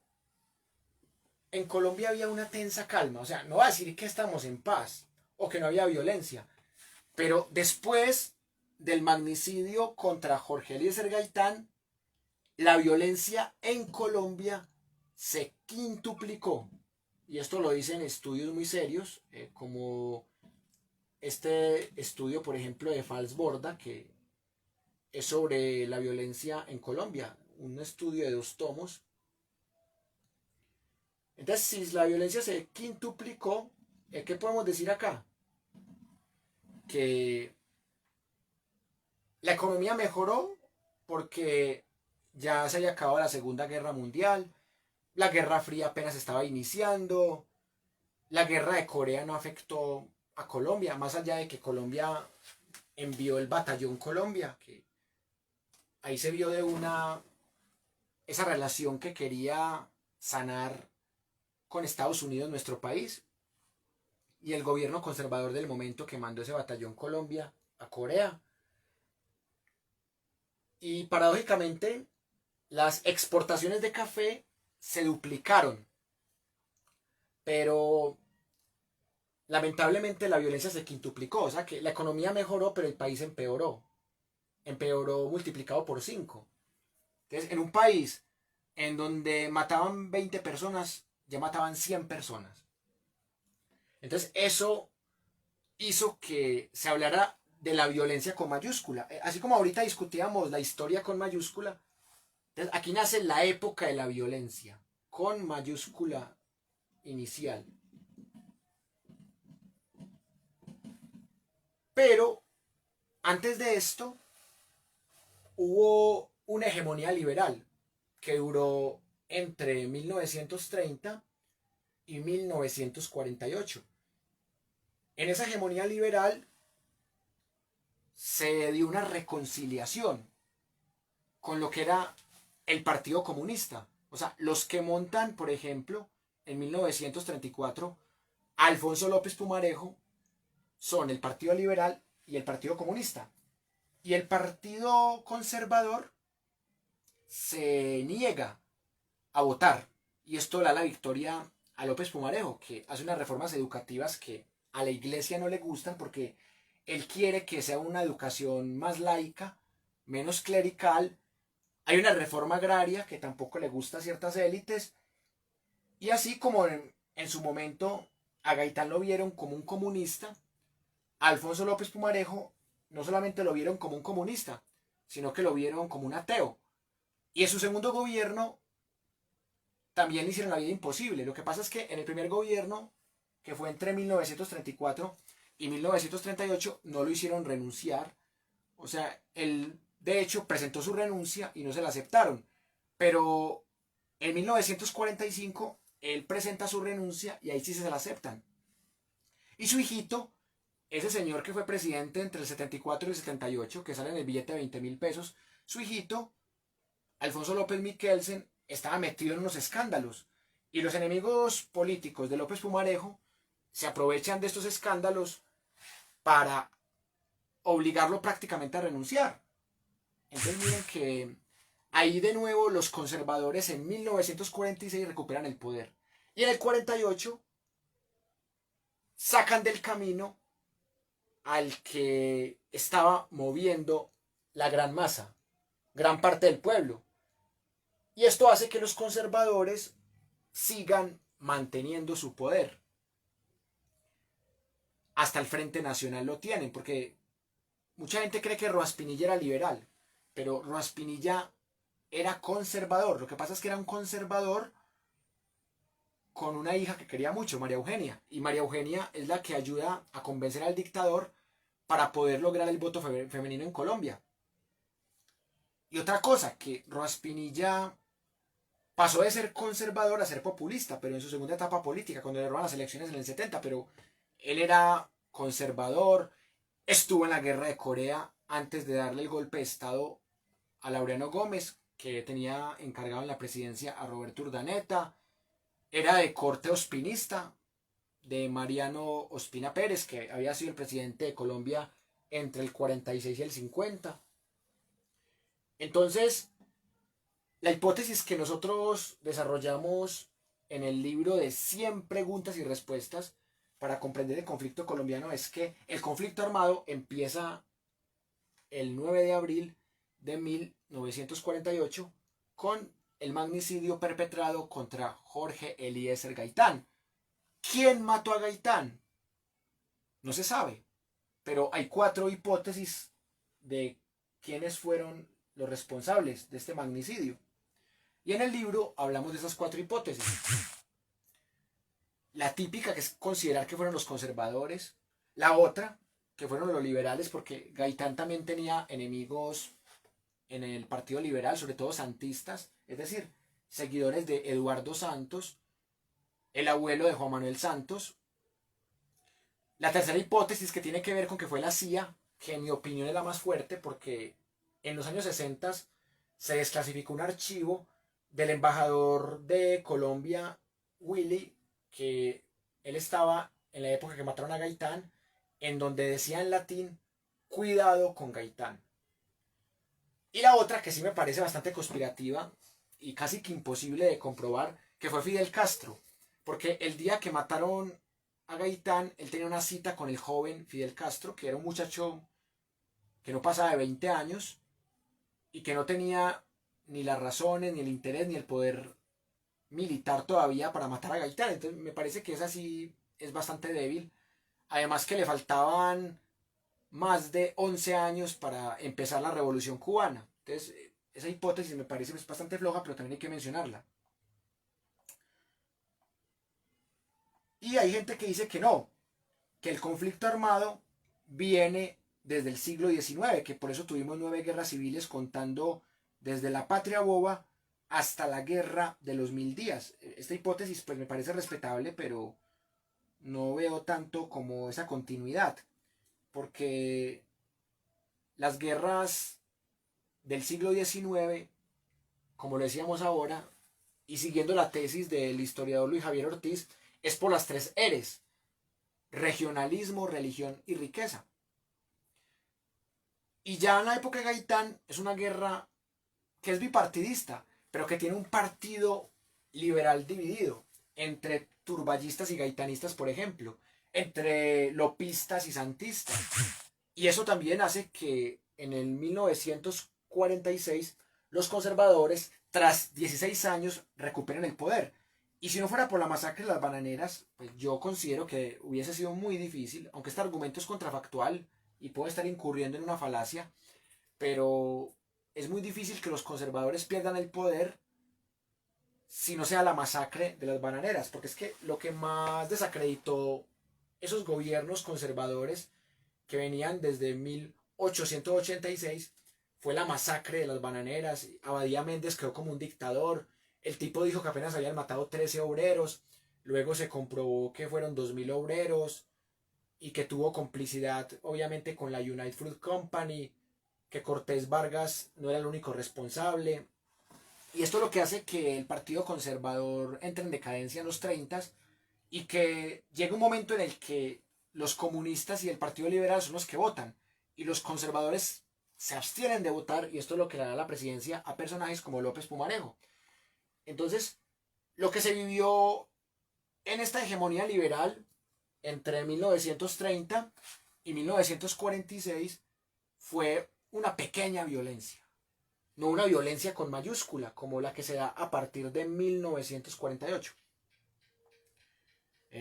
Speaker 1: en Colombia había una tensa calma. O sea, no va a decir que estamos en paz o que no había violencia, Pero después del magnicidio contra Jorge Eliezer Gaitán, la violencia en Colombia se quintuplicó. Y esto lo dicen estudios muy serios, como este estudio, por ejemplo, de Falsborda, que es sobre la violencia en Colombia, un estudio de 2 tomos. Entonces, si la violencia se quintuplicó, ¿qué podemos decir acá? Que la economía mejoró porque ya se había acabado la Segunda Guerra Mundial, la Guerra Fría apenas estaba iniciando, la guerra de Corea no afectó a Colombia, más allá de que Colombia envió el batallón Colombia, que ahí se vio de esa relación que quería sanar con Estados Unidos, nuestro país, y el gobierno conservador del momento que mandó ese batallón Colombia a Corea. Y paradójicamente, las exportaciones de café se duplicaron, pero lamentablemente la violencia se quintuplicó, o sea que la economía mejoró, pero el país empeoró multiplicado por 5. Entonces, en un país en donde mataban 20 personas, ya mataban 100 personas. Entonces, eso hizo que se hablara de la violencia con mayúscula. Así como ahorita discutíamos la historia con mayúscula, entonces aquí nace la época de la violencia, con mayúscula inicial. Pero antes de esto hubo una hegemonía liberal que duró entre 1930 y 1948. En esa hegemonía liberal se dio una reconciliación con lo que era el Partido Comunista. O sea, los que montan, por ejemplo, en 1934, a Alfonso López Pumarejo son el Partido Liberal y el Partido Comunista. Y el Partido Conservador se niega a votar. Y esto le da la victoria a López Pumarejo, que hace unas reformas educativas que a la iglesia no le gustan porque él quiere que sea una educación más laica, menos clerical. Hay una reforma agraria que tampoco le gusta a ciertas élites. Y así como en su momento a Gaitán lo vieron como un comunista, a Alfonso López Pumarejo no solamente lo vieron como un comunista, sino que lo vieron como un ateo. Y en su segundo gobierno también le hicieron la vida imposible. Lo que pasa es que en el primer gobierno, que fue entre 1934 y 1938, no lo hicieron renunciar. O sea, él de hecho presentó su renuncia y no se la aceptaron. Pero en 1945 él presenta su renuncia y ahí sí se la aceptan. Y su hijito, ese señor que fue presidente entre el 74 y el 78, que sale en el billete de 20.000 pesos, su hijito, Alfonso López Miquelsen, estaba metido en unos escándalos. Y los enemigos políticos de López Pumarejo se aprovechan de estos escándalos para obligarlo prácticamente a renunciar. Entonces miren que ahí de nuevo los conservadores en 1946 recuperan el poder. Y en el 48 sacan del camino al que estaba moviendo la gran masa, gran parte del pueblo. Y esto hace que los conservadores sigan manteniendo su poder. Hasta el Frente Nacional lo tienen, porque mucha gente cree que Rojas Pinilla era liberal, pero Rojas Pinilla era conservador. Lo que pasa es que era un conservador con una hija que quería mucho, María Eugenia. Y María Eugenia es la que ayuda a convencer al dictador para poder lograr el voto femenino en Colombia. Y otra cosa, que Rojas Pinilla pasó de ser conservador a ser populista, pero en su segunda etapa política, cuando le roban las elecciones en el 70, pero él era conservador, estuvo en la guerra de Corea antes de darle el golpe de estado a Laureano Gómez, que tenía encargado en la presidencia a Roberto Urdaneta, era de corte ospinista, de Mariano Ospina Pérez, que había sido el presidente de Colombia entre el 46 y el 50. Entonces, la hipótesis que nosotros desarrollamos en el libro de 100 preguntas y respuestas para comprender el conflicto colombiano es que el conflicto armado empieza el 9 de abril de 1948 con el magnicidio perpetrado contra Jorge Eliezer Gaitán. ¿Quién mató a Gaitán? No se sabe, pero hay 4 hipótesis de quiénes fueron los responsables de este magnicidio. Y en el libro hablamos de esas 4 hipótesis. La típica, que es considerar que fueron los conservadores. La otra, que fueron los liberales, porque Gaitán también tenía enemigos en el Partido Liberal, sobre todo santistas, es decir, seguidores de Eduardo Santos, el abuelo de Juan Manuel Santos. La tercera hipótesis, que tiene que ver con que fue la CIA, que en mi opinión es la más fuerte, porque en los años 60 se desclasificó un archivo del embajador de Colombia, Willy, que él estaba en la época que mataron a Gaitán, en donde decía en latín, cuidado con Gaitán. Y la otra, que sí me parece bastante conspirativa y casi que imposible de comprobar, que fue Fidel Castro, porque el día que mataron a Gaitán, él tenía una cita con el joven Fidel Castro, que era un muchacho que no pasaba de 20 años y que no tenía ni las razones, ni el interés, ni el poder militar todavía para matar a Gaitán. Entonces me parece que esa sí es bastante débil. Además que le faltaban más de 11 años para empezar la revolución cubana. Entonces esa hipótesis me parece bastante floja, pero también hay que mencionarla. Y hay gente que dice que no, que el conflicto armado viene desde el siglo XIX, que por eso tuvimos 9 guerras civiles, contando desde la Patria Boba hasta la Guerra de los 1000 días. Esta hipótesis pues me parece respetable, pero no veo tanto como esa continuidad, porque las guerras del siglo XIX, como lo decíamos ahora, y siguiendo la tesis del historiador Luis Javier Ortiz, es por las 3 R's: regionalismo, religión y riqueza. Y ya en la época de Gaitán es una guerra que es bipartidista, pero que tiene un partido liberal dividido entre turballistas y gaitanistas, por ejemplo, entre lopistas y santistas. Y eso también hace que en el 1946 los conservadores, tras 16 años, recuperen el poder. Y si no fuera por la masacre de las bananeras, pues yo considero que hubiese sido muy difícil, aunque este argumento es contrafactual y puede estar incurriendo en una falacia, pero es muy difícil que los conservadores pierdan el poder si no sea la masacre de las bananeras, porque es que lo que más desacreditó esos gobiernos conservadores que venían desde 1886 fue la masacre de las bananeras. Abadía Méndez quedó como un dictador. El tipo dijo que apenas habían matado 13 obreros. Luego se comprobó que fueron 2000 obreros y que tuvo complicidad obviamente con la United Fruit Company, que Cortés Vargas no era el único responsable. Y esto es lo que hace que el Partido Conservador entre en decadencia en los 30 y que llegue un momento en el que los comunistas y el Partido Liberal son los que votan y los conservadores se abstienen de votar, y esto es lo que le da la presidencia a personajes como López Pumarejo. Entonces, lo que se vivió en esta hegemonía liberal entre 1930 y 1946 fue una pequeña violencia, no una violencia con mayúscula como la que se da a partir de 1948.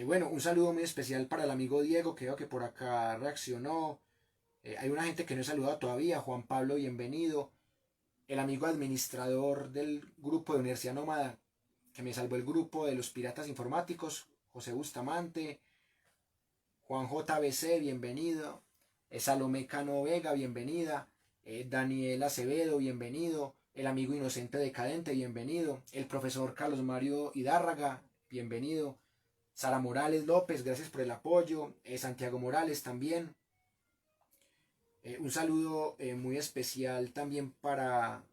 Speaker 1: Bueno, un saludo muy especial para el amigo Diego, que veo que por acá reaccionó. Hay una gente que no he saludado todavía. Juan Pablo, bienvenido. El amigo administrador del grupo de Universidad Nómada, que me salvó el grupo de los piratas informáticos, José Bustamante. Juan JBC, bienvenido. Salomé Cano Vega, bienvenida. Daniel Acevedo, bienvenido. El amigo Inocente Decadente, bienvenido. El profesor Carlos Mario Hidárraga, bienvenido. Sara Morales López, gracias por el apoyo. Santiago Morales también. Un saludo muy especial también para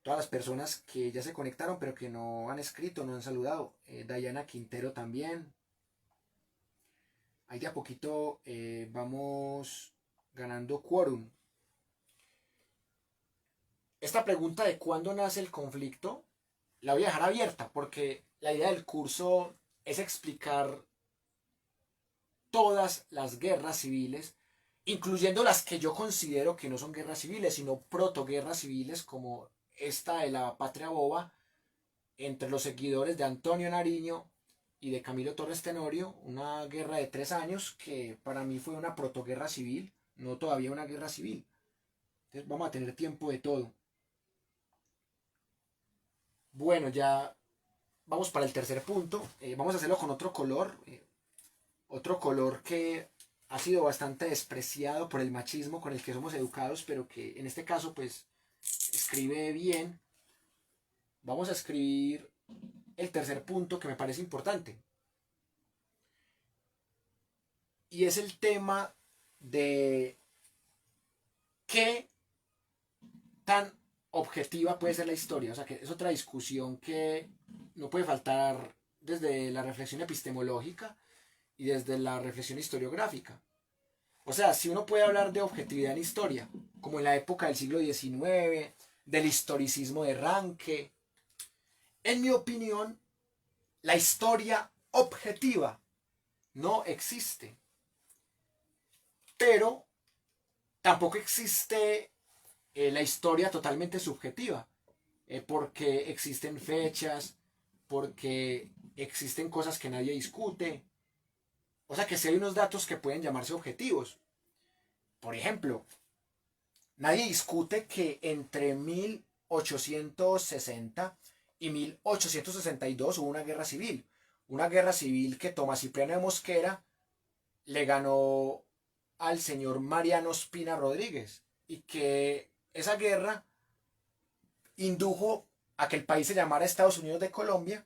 Speaker 1: todas las personas que ya se conectaron pero que no han escrito, no han saludado. Dayana Quintero también. Ahí de a poquito vamos ganando quórum. Esta pregunta de cuándo nace el conflicto la voy a dejar abierta, porque la idea del curso es explicar todas las guerras civiles, incluyendo las que yo considero que no son guerras civiles, sino protoguerras civiles, como esta de la Patria Boba, entre los seguidores de Antonio Nariño y de Camilo Torres Tenorio, una guerra de 3 años que para mí fue una protoguerra civil, no todavía una guerra civil. Entonces vamos a tener tiempo de todo. Bueno, ya vamos para el tercer punto. Vamos a hacerlo con otro color. Otro color que ha sido bastante despreciado por el machismo con el que somos educados, pero que en este caso pues escribe bien. Vamos a escribir el tercer punto que me parece importante. Y es el tema de qué tan objetiva puede ser la historia. O sea, que es otra discusión que no puede faltar desde la reflexión epistemológica y desde la reflexión historiográfica. O sea, si uno puede hablar de objetividad en historia, como en la época del siglo XIX, del historicismo de Ranke, en mi opinión, la historia objetiva no existe. Pero tampoco existe la historia totalmente subjetiva, porque existen fechas, porque existen cosas que nadie discute. O sea que sí hay unos datos que pueden llamarse objetivos. Por ejemplo, nadie discute que entre 1860 y 1862 hubo una guerra civil. Una guerra civil que Tomás Cipriano de Mosquera le ganó al señor Mariano Espina Rodríguez. Y que esa guerra indujo a que el país se llamara Estados Unidos de Colombia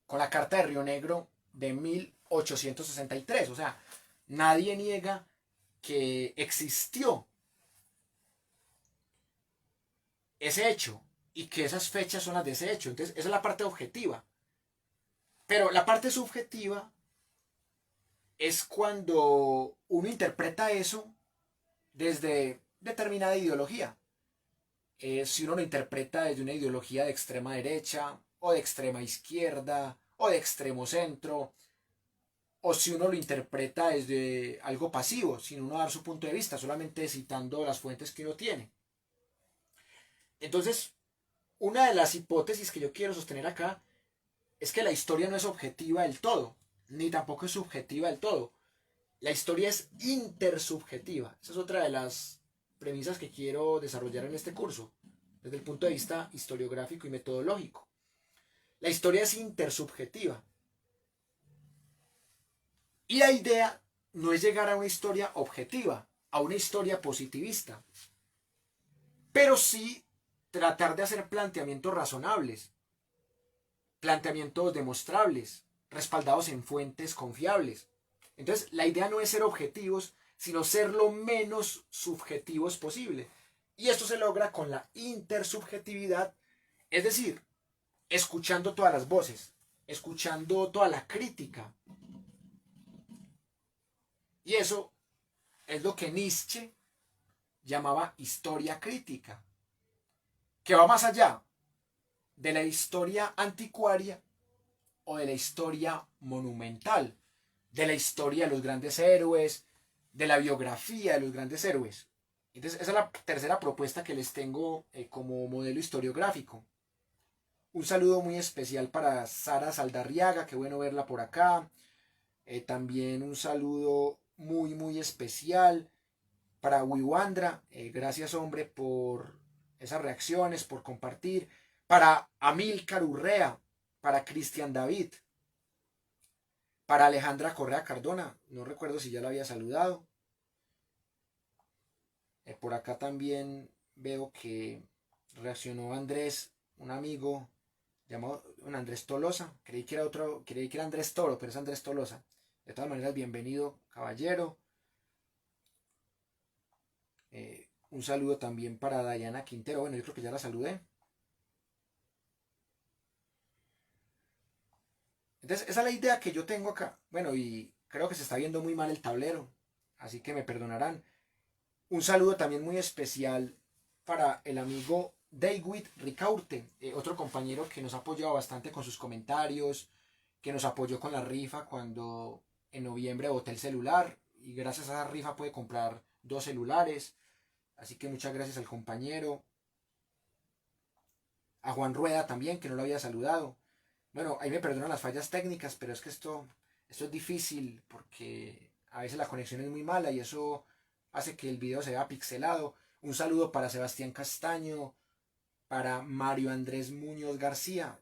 Speaker 1: con la Carta de Río Negro de 1863. O sea, nadie niega que existió ese hecho y que esas fechas son las de ese hecho. Entonces, esa es la parte objetiva. Pero la parte subjetiva es cuando uno interpreta eso desde determinada ideología. Si uno lo interpreta desde una ideología de extrema derecha, o de extrema izquierda, o de extremo centro, o si uno lo interpreta desde algo pasivo, sin uno dar su punto de vista, solamente citando las fuentes que uno tiene. Entonces, una de las hipótesis que yo quiero sostener acá es que la historia no es objetiva del todo, ni tampoco es subjetiva del todo. La historia es intersubjetiva. Esa es otra de las premisas que quiero desarrollar en este curso, desde el punto de vista historiográfico y metodológico. La historia es intersubjetiva. Y la idea no es llegar a una historia objetiva, a una historia positivista, pero sí tratar de hacer planteamientos razonables, planteamientos demostrables, respaldados en fuentes confiables. Entonces, la idea no es ser objetivos, sino ser lo menos subjetivos posible. Y esto se logra con la intersubjetividad, es decir, escuchando todas las voces, escuchando toda la crítica. Y eso es lo que Nietzsche llamaba historia crítica, que va más allá de la historia anticuaria o de la historia monumental, de la historia de los grandes héroes, de la biografía de los grandes héroes. Entonces, esa es la tercera propuesta que les tengo como modelo historiográfico. Un saludo muy especial para Sara Saldarriaga, qué bueno verla por acá. También un saludo muy especial para Wiwandra. Gracias, hombre, por esas reacciones, por compartir. Para Amílcar Urrea, para Cristian David, para Alejandra Correa Cardona, no recuerdo si ya la había saludado. Por acá también veo que reaccionó Andrés, un amigo llamado Andrés Tolosa. Creí que era Andrés Toro, pero es Andrés Tolosa. De todas maneras, bienvenido, caballero. Un saludo también para Dayana Quintero. Bueno, yo creo que ya la saludé. Entonces, esa es la idea que yo tengo acá. Bueno, y creo que se está viendo muy mal el tablero, así que me perdonarán. Un saludo también muy especial para el amigo David Ricaurte, otro compañero que nos ha apoyado bastante con sus comentarios, que nos apoyó con la rifa cuando en noviembre boté el celular y gracias a esa rifa pude comprar 2 celulares. Así que muchas gracias al compañero. A Juan Rueda también, que no lo había saludado. Bueno, ahí me perdonan las fallas técnicas, pero es que esto es difícil porque a veces la conexión es muy mala y eso hace que el video se vea pixelado. Un saludo para Sebastián Castaño, para Mario Andrés Muñoz García.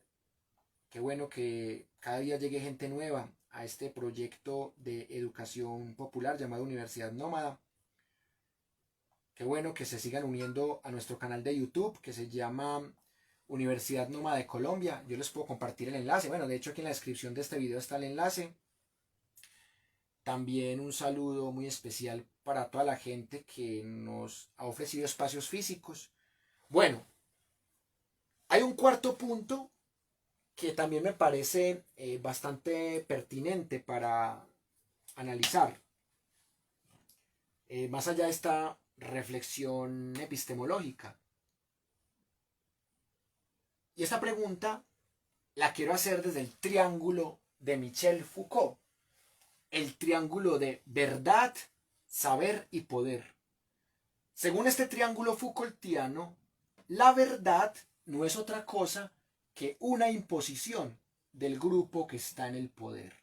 Speaker 1: Qué bueno que cada día llegue gente nueva a este proyecto de educación popular llamado Universidad Nómada. Qué bueno que se sigan uniendo a nuestro canal de YouTube que se llama Universidad Nómada de Colombia. Yo les puedo compartir el enlace. Bueno, de hecho aquí en la descripción de este video está el enlace. También un saludo muy especial para toda la gente que nos ha ofrecido espacios físicos. Bueno, hay un cuarto punto que también me parece bastante pertinente para analizar. Más allá de esta reflexión epistemológica. Y esta pregunta la quiero hacer desde el triángulo de Michel Foucault. El triángulo de verdad, saber y poder. Según este triángulo Foucaultiano, la verdad no es otra cosa que una imposición del grupo que está en el poder.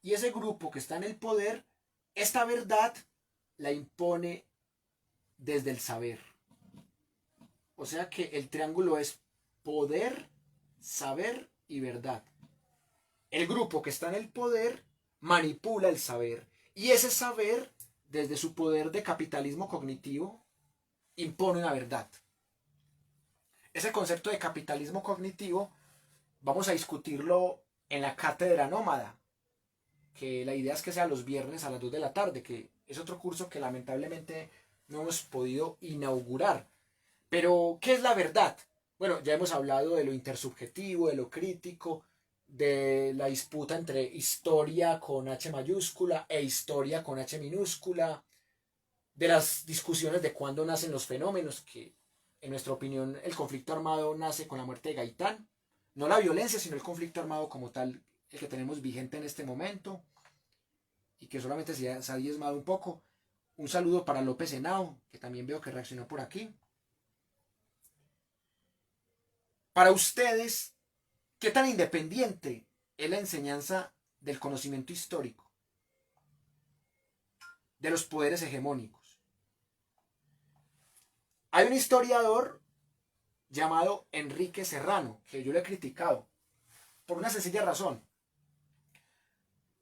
Speaker 1: Y ese grupo que está en el poder, esta verdad la impone desde el saber. O sea que el triángulo es poder, saber y verdad. El grupo que está en el poder manipula el saber. Y ese saber, desde su poder de capitalismo cognitivo, impone una verdad. Ese concepto de capitalismo cognitivo vamos a discutirlo en la cátedra nómada, que la idea es que sea los viernes a las 2 de la tarde, que es otro curso que lamentablemente no hemos podido inaugurar. Pero, ¿qué es la verdad? Bueno, ya hemos hablado de lo intersubjetivo, de lo crítico, de la disputa entre historia con H mayúscula e historia con H minúscula, de las discusiones de cuándo nacen los fenómenos, que en nuestra opinión el conflicto armado nace con la muerte de Gaitán, no la violencia, sino el conflicto armado como tal, el que tenemos vigente en este momento, y que solamente se ha diezmado un poco. Un saludo para López Henao, que también veo que reaccionó por aquí. Para ustedes, ¿qué tan independiente es la enseñanza del conocimiento histórico, de los poderes hegemónicos? Hay un historiador llamado Enrique Serrano, que yo le he criticado, por una sencilla razón.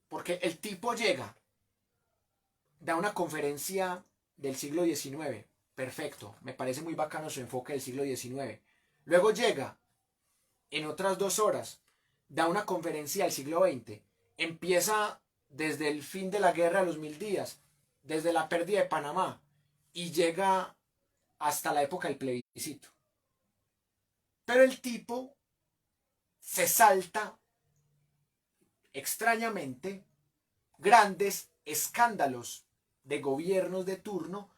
Speaker 1: Porque el tipo llega, da una conferencia del siglo XIX, perfecto, me parece muy bacano su enfoque del siglo XIX. Luego llega, en otras 2 horas, da una conferencia del siglo XX, empieza desde el fin de la guerra de los 1000 días, desde la pérdida de Panamá, y llega hasta la época del plebiscito. Pero el tipo se salta extrañamente grandes escándalos de gobiernos de turno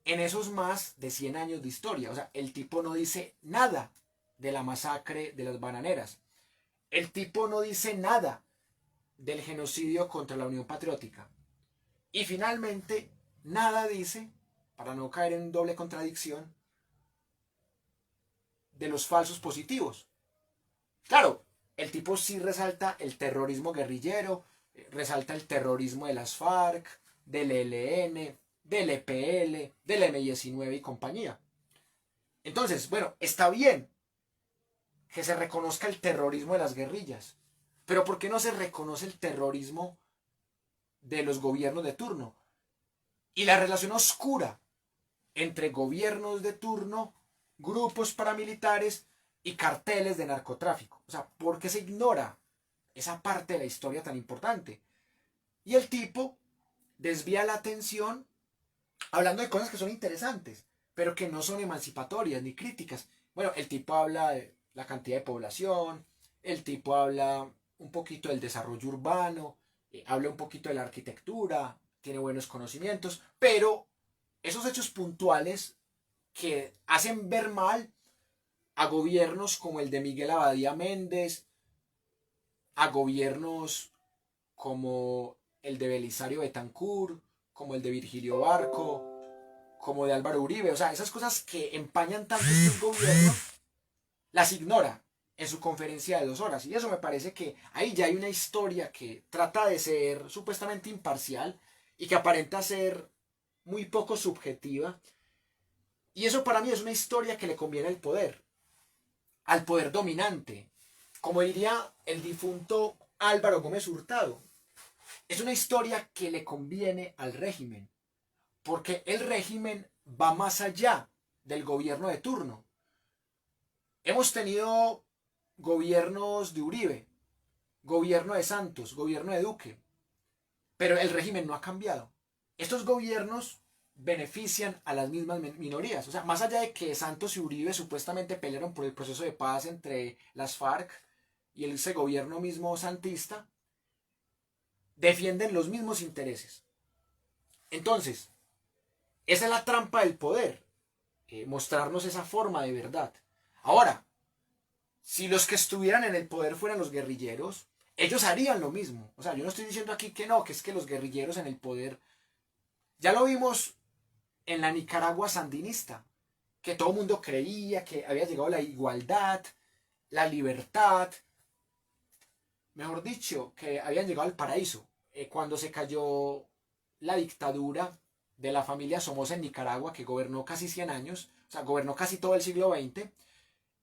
Speaker 1: en esos más de 100 años de historia. O sea, el tipo no dice nada de la masacre de las bananeras. El tipo no dice nada del genocidio contra la Unión Patriótica. Y finalmente, nada dice, para no caer en doble contradicción, de los falsos positivos. Claro, el tipo sí resalta el terrorismo guerrillero, resalta el terrorismo de las FARC, del ELN, del EPL, del M-19 y compañía. Entonces, bueno, está bien que se reconozca el terrorismo de las guerrillas, pero ¿por qué no se reconoce el terrorismo de los gobiernos de turno? Y la relación oscura entre gobiernos de turno, grupos paramilitares y carteles de narcotráfico. O sea, ¿por qué se ignora esa parte de la historia tan importante? Y el tipo desvía la atención hablando de cosas que son interesantes, pero que no son emancipatorias ni críticas. Bueno, el tipo habla de la cantidad de población, el tipo habla un poquito del desarrollo urbano, habla un poquito de la arquitectura, tiene buenos conocimientos, pero esos hechos puntuales que hacen ver mal a gobiernos como el de Miguel Abadía Méndez, a gobiernos como el de Belisario Betancur, como el de Virgilio Barco, como de Álvaro Uribe. O sea, esas cosas que empañan tanto este gobierno, las ignora en su conferencia de 2 horas. Y eso me parece que ahí ya hay una historia que trata de ser supuestamente imparcial y que aparenta ser muy poco subjetiva. Y eso para mí es una historia que le conviene al poder dominante. Como diría el difunto Álvaro Gómez Hurtado, es una historia que le conviene al régimen, porque el régimen va más allá del gobierno de turno. Hemos tenido gobiernos de Uribe, gobierno de Santos, gobierno de Duque, pero el régimen no ha cambiado. Estos gobiernos benefician a las mismas minorías. O sea, más allá de que Santos y Uribe supuestamente pelearon por el proceso de paz entre las FARC y ese gobierno mismo santista, defienden los mismos intereses. Entonces, esa es la trampa del poder, mostrarnos esa forma de verdad. Ahora, si los que estuvieran en el poder fueran los guerrilleros, ellos harían lo mismo. O sea, yo no estoy diciendo aquí que no, que es que los guerrilleros en el poder, ya lo vimos en la Nicaragua sandinista, que todo el mundo creía que había llegado la igualdad, la libertad, mejor dicho, que habían llegado al paraíso. Cuando se cayó la dictadura de la familia Somoza en Nicaragua, que gobernó casi 100 años, o sea, gobernó casi todo el siglo XX,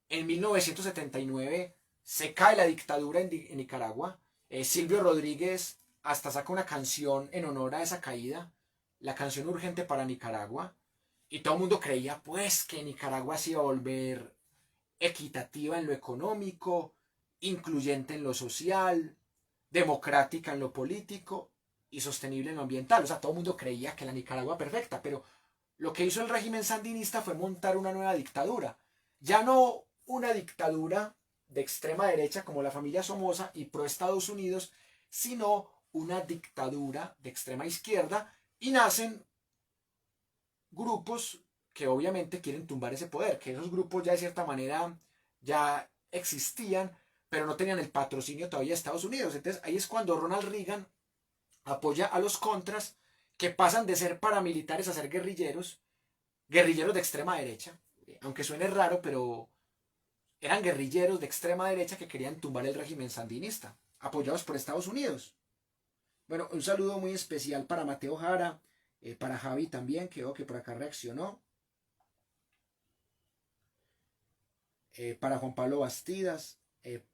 Speaker 1: en 1979 se cae la dictadura en Nicaragua. Silvio Rodríguez hasta saca una canción en honor a esa caída, la canción Urgente para Nicaragua, y todo el mundo creía pues que Nicaragua se iba a volver equitativa en lo económico, incluyente en lo social, democrática en lo político y sostenible en lo ambiental. O sea, todo el mundo creía que la Nicaragua perfecta, pero lo que hizo el régimen sandinista fue montar una nueva dictadura. Ya no una dictadura de extrema derecha como la familia Somoza y pro Estados Unidos, sino una dictadura de extrema izquierda, y nacen grupos que obviamente quieren tumbar ese poder, que esos grupos ya de cierta manera ya existían, pero no tenían el patrocinio todavía de Estados Unidos. Entonces ahí es cuando Ronald Reagan apoya a los contras, que pasan de ser paramilitares a ser guerrilleros, guerrilleros de extrema derecha, aunque suene raro, pero eran guerrilleros de extrema derecha que querían tumbar el régimen sandinista, apoyados por Estados Unidos. Bueno, un saludo muy especial para Mateo Jara, para Javi también, que veo que por acá reaccionó, para Juan Pablo Bastidas,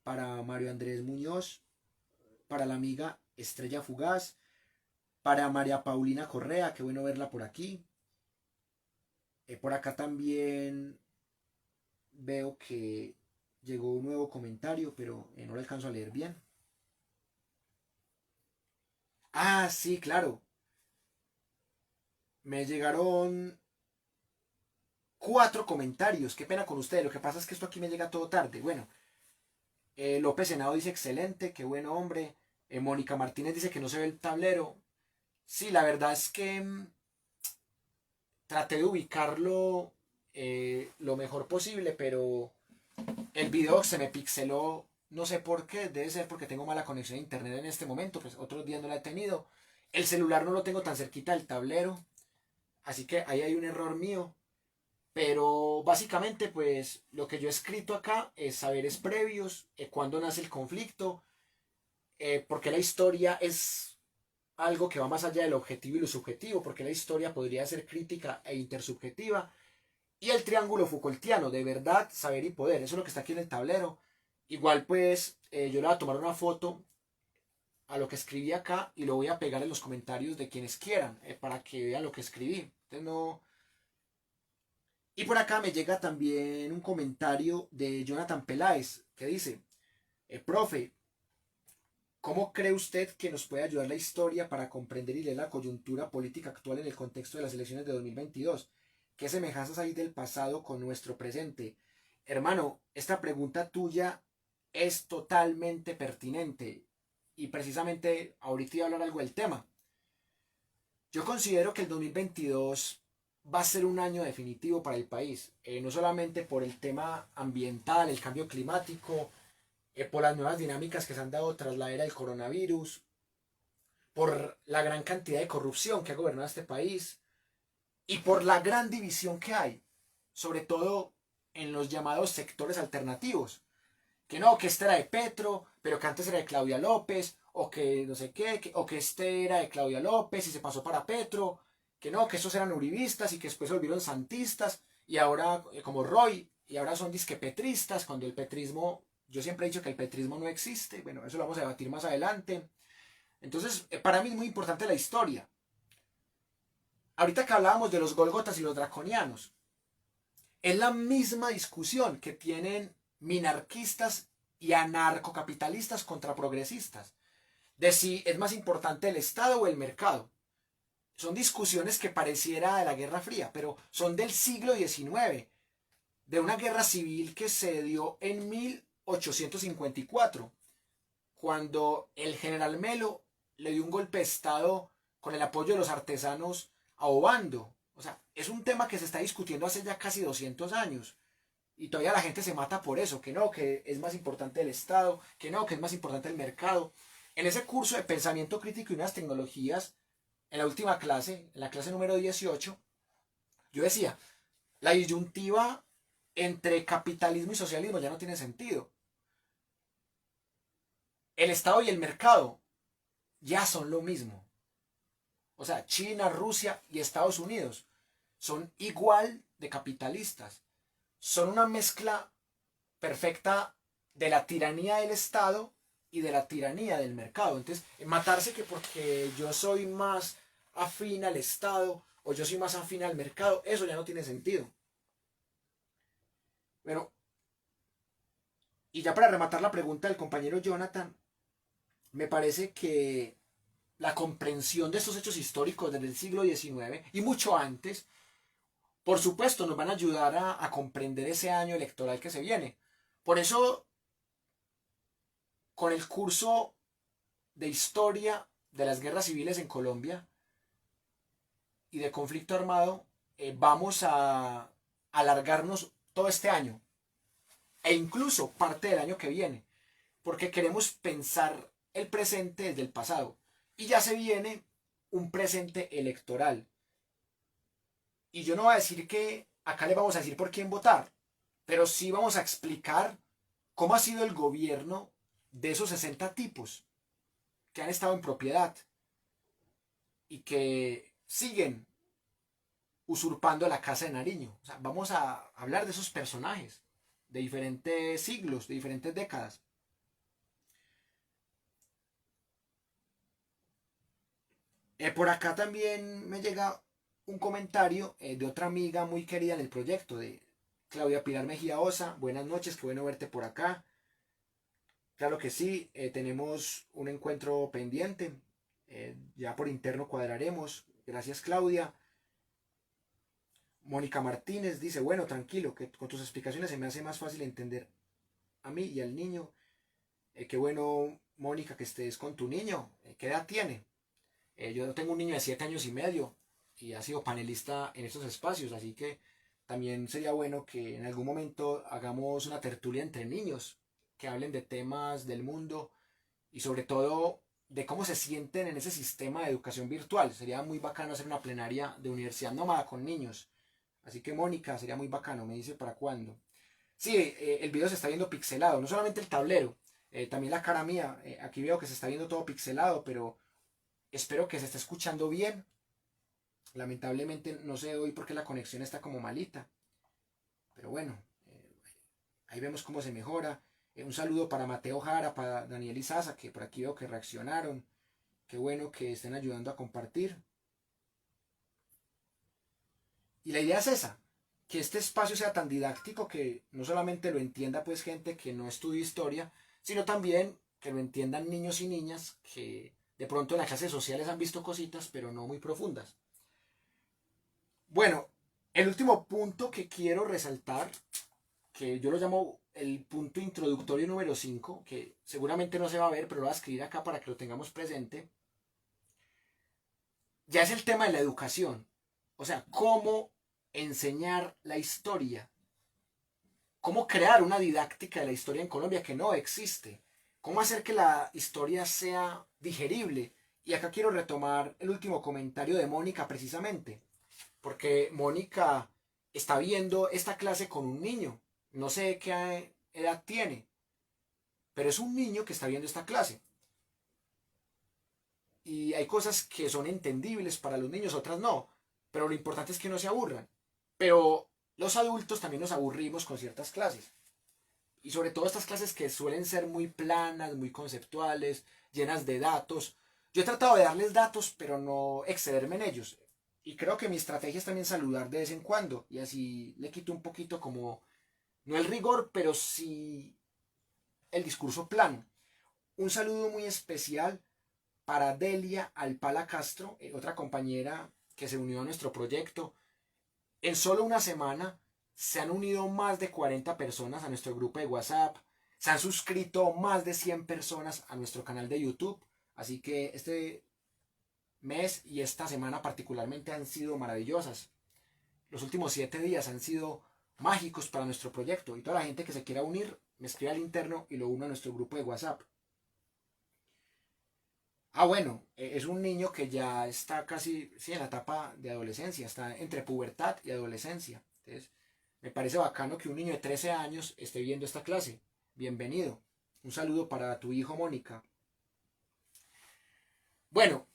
Speaker 1: para Mario Andrés Muñoz, para la amiga Estrella Fugaz, para María Paulina Correa, qué bueno verla por aquí. Por acá también veo que llegó un nuevo comentario, pero no lo alcanzo a leer bien. Ah, sí, claro. Me llegaron 4 comentarios. Qué pena con ustedes. Lo que pasa es que esto aquí me llega todo tarde. Bueno, López Senado dice excelente, qué buen hombre. Mónica Martínez dice que no se ve el tablero. Sí, la verdad es que traté de ubicarlo lo mejor posible, pero el video se me pixeló, no sé por qué, debe ser porque tengo mala conexión a internet en este momento, pues otros días no la he tenido. El celular no lo tengo tan cerquita del tablero, así que ahí hay un error mío. Pero básicamente pues lo que yo he escrito acá es saberes previos, cuándo nace el conflicto, porque la historia es algo que va más allá del objetivo y lo subjetivo, porque la historia podría ser crítica e intersubjetiva. Y el triángulo Foucaultiano, de verdad, saber y poder, eso es lo que está aquí en el tablero. Igual pues yo le voy a tomar una foto a lo que escribí acá y lo voy a pegar en los comentarios de quienes quieran, para que vean lo que escribí. Entonces no... Y por acá me llega también un comentario de Jonathan Peláez que dice, profe, ¿cómo cree usted que nos puede ayudar la historia para comprender y leer la coyuntura política actual en el contexto de las elecciones de 2022? ¿Qué semejanzas hay del pasado con nuestro presente? Hermano, esta pregunta tuya es totalmente pertinente y precisamente ahorita iba a hablar algo del tema. Yo considero que el 2022 va a ser un año definitivo para el país, no solamente por el tema ambiental, el cambio climático, por las nuevas dinámicas que se han dado tras la era del coronavirus, por la gran cantidad de corrupción que ha gobernado este país y por la gran división que hay, sobre todo en los llamados sectores alternativos. Que no, que este era de Petro, pero que antes era de Claudia López, o que no sé qué, o que este era de Claudia López y se pasó para Petro, que no, que estos eran uribistas y que después se volvieron santistas, y ahora, como Roy, y ahora son disquepetristas, cuando el petrismo, yo siempre he dicho que el petrismo no existe, bueno, eso lo vamos a debatir más adelante. Entonces, para mí es muy importante la historia. Ahorita que hablábamos de los Gólgotas y los draconianos, es la misma discusión que tienen minarquistas y anarcocapitalistas contra progresistas, de si es más importante el Estado o el mercado. Son discusiones que pareciera de la Guerra Fría, pero son del siglo XIX, de una guerra civil que se dio en 1854, cuando el general Melo le dio un golpe de Estado con el apoyo de los artesanos a Obando. O sea, es un tema que se está discutiendo hace ya casi 200 años. Y todavía la gente se mata por eso, que no, que es más importante el Estado, que no, que es más importante el mercado. En ese curso de pensamiento crítico y unas tecnologías, en la última clase, en la clase número 18, yo decía, la disyuntiva entre capitalismo y socialismo ya no tiene sentido. El Estado y el mercado ya son lo mismo. O sea, China, Rusia y Estados Unidos son igual de capitalistas. Son una mezcla perfecta de la tiranía del Estado y de la tiranía del mercado. Entonces, matarse que porque yo soy más afín al Estado o yo soy más afín al mercado, eso ya no tiene sentido. Bueno, y ya para rematar la pregunta del compañero Jonathan, me parece que la comprensión de estos hechos históricos desde el siglo XIX y mucho antes, por supuesto, nos van a ayudar a comprender ese año electoral que se viene. Por eso, con el curso de historia de las guerras civiles en Colombia y de conflicto armado, vamos a alargarnos todo este año e incluso parte del año que viene, porque queremos pensar el presente desde el pasado. Y ya se viene un presente electoral. Y yo no voy a decir que acá le vamos a decir por quién votar, pero sí vamos a explicar cómo ha sido el gobierno de esos 60 tipos que han estado en propiedad y que siguen usurpando la casa de Nariño. O sea, vamos a hablar de esos personajes de diferentes siglos, de diferentes décadas. Por acá también me llega un comentario de otra amiga muy querida en el proyecto, de Claudia Pilar Mejía Osa. Buenas noches, qué bueno verte por acá. Claro que sí, tenemos un encuentro pendiente. Ya por interno cuadraremos. Gracias, Claudia. Mónica Martínez dice, bueno, tranquilo, que con tus explicaciones se me hace más fácil entender a mí y al niño. Qué bueno, Mónica, que estés con tu niño. ¿Qué edad tiene? Yo tengo un niño de 7 años y medio y ha sido panelista en estos espacios, así que también sería bueno que en algún momento hagamos una tertulia entre niños que hablen de temas del mundo y sobre todo de cómo se sienten en ese sistema de educación virtual. Sería muy bacano hacer una plenaria de universidad nómada con niños. Así que Mónica, sería muy bacano, me dice para cuándo. Sí, el video se está viendo pixelado, no solamente el tablero, también la cara mía. Aquí veo que se está viendo todo pixelado, pero espero que se esté escuchando bien. Lamentablemente no sé hoy porque la conexión está como malita. Pero bueno, ahí vemos cómo se mejora. Un saludo para Mateo Jara, para Daniel Izaza, que por aquí veo que reaccionaron. Qué bueno que estén ayudando a compartir. Y la idea es esa, que este espacio sea tan didáctico que no solamente lo entienda pues gente que no estudia historia, sino también que lo entiendan niños y niñas que de pronto en las clases sociales han visto cositas, pero no muy profundas. Bueno, el último punto que quiero resaltar, que yo lo llamo el punto introductorio número 5, que seguramente no se va a ver, pero lo voy a escribir acá para que lo tengamos presente, ya es el tema de la educación. O sea, cómo enseñar la historia, cómo crear una didáctica de la historia en Colombia que no existe, cómo hacer que la historia sea digerible Y acá quiero retomar el último comentario de Mónica precisamente, porque Mónica está viendo esta clase con un niño, no sé qué edad tiene, pero es un niño que está viendo esta clase. Y hay cosas que son entendibles para los niños, otras no, pero lo importante es que no se aburran. Pero los adultos también nos aburrimos con ciertas clases. Y sobre todo estas clases que suelen ser muy planas, muy conceptuales, llenas de datos. Yo he tratado de darles datos, pero no excederme en ellos. Y creo que mi estrategia es también saludar de vez en cuando. Y así le quito un poquito como, no el rigor, pero sí el discurso plano. Un saludo muy especial para Delia Alpala Castro, otra compañera que se unió a nuestro proyecto. En solo una semana se han unido más de 40 personas a nuestro grupo de WhatsApp, se han suscrito más de 100 personas a nuestro canal de YouTube, así que este mes y esta semana particularmente han sido maravillosas. Los últimos 7 días han sido mágicos para nuestro proyecto y toda la gente que se quiera unir me escribe al interno y lo uno a nuestro grupo de WhatsApp. Ah, bueno, es un niño que ya está casi sí, en la etapa de adolescencia, está entre pubertad y adolescencia. Entonces, me parece bacano que un niño de 13 años esté viendo esta clase. Bienvenido. Un saludo para tu hijo Mónica. Bueno,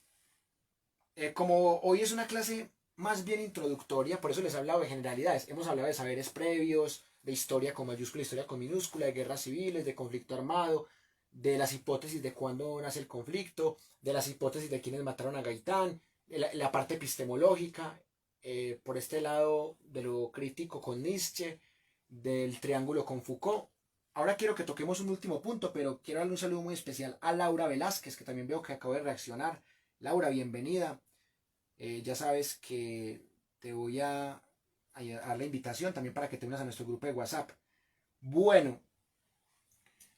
Speaker 1: como hoy es una clase más bien introductoria, por eso les he hablado de generalidades. Hemos hablado de saberes previos, de historia con mayúscula, historia con minúscula, de guerras civiles, de conflicto armado, de las hipótesis de cuándo nace el conflicto, de las hipótesis de quienes mataron a Gaitán, la parte epistemológica, por este lado de lo crítico con Nietzsche, del triángulo con Foucault. Ahora quiero que toquemos un último punto, pero quiero darle un saludo muy especial a Laura Velázquez, que también veo que acabo de reaccionar. Laura, bienvenida. Ya sabes que te voy a dar la invitación también para que te unas a nuestro grupo de WhatsApp. Bueno,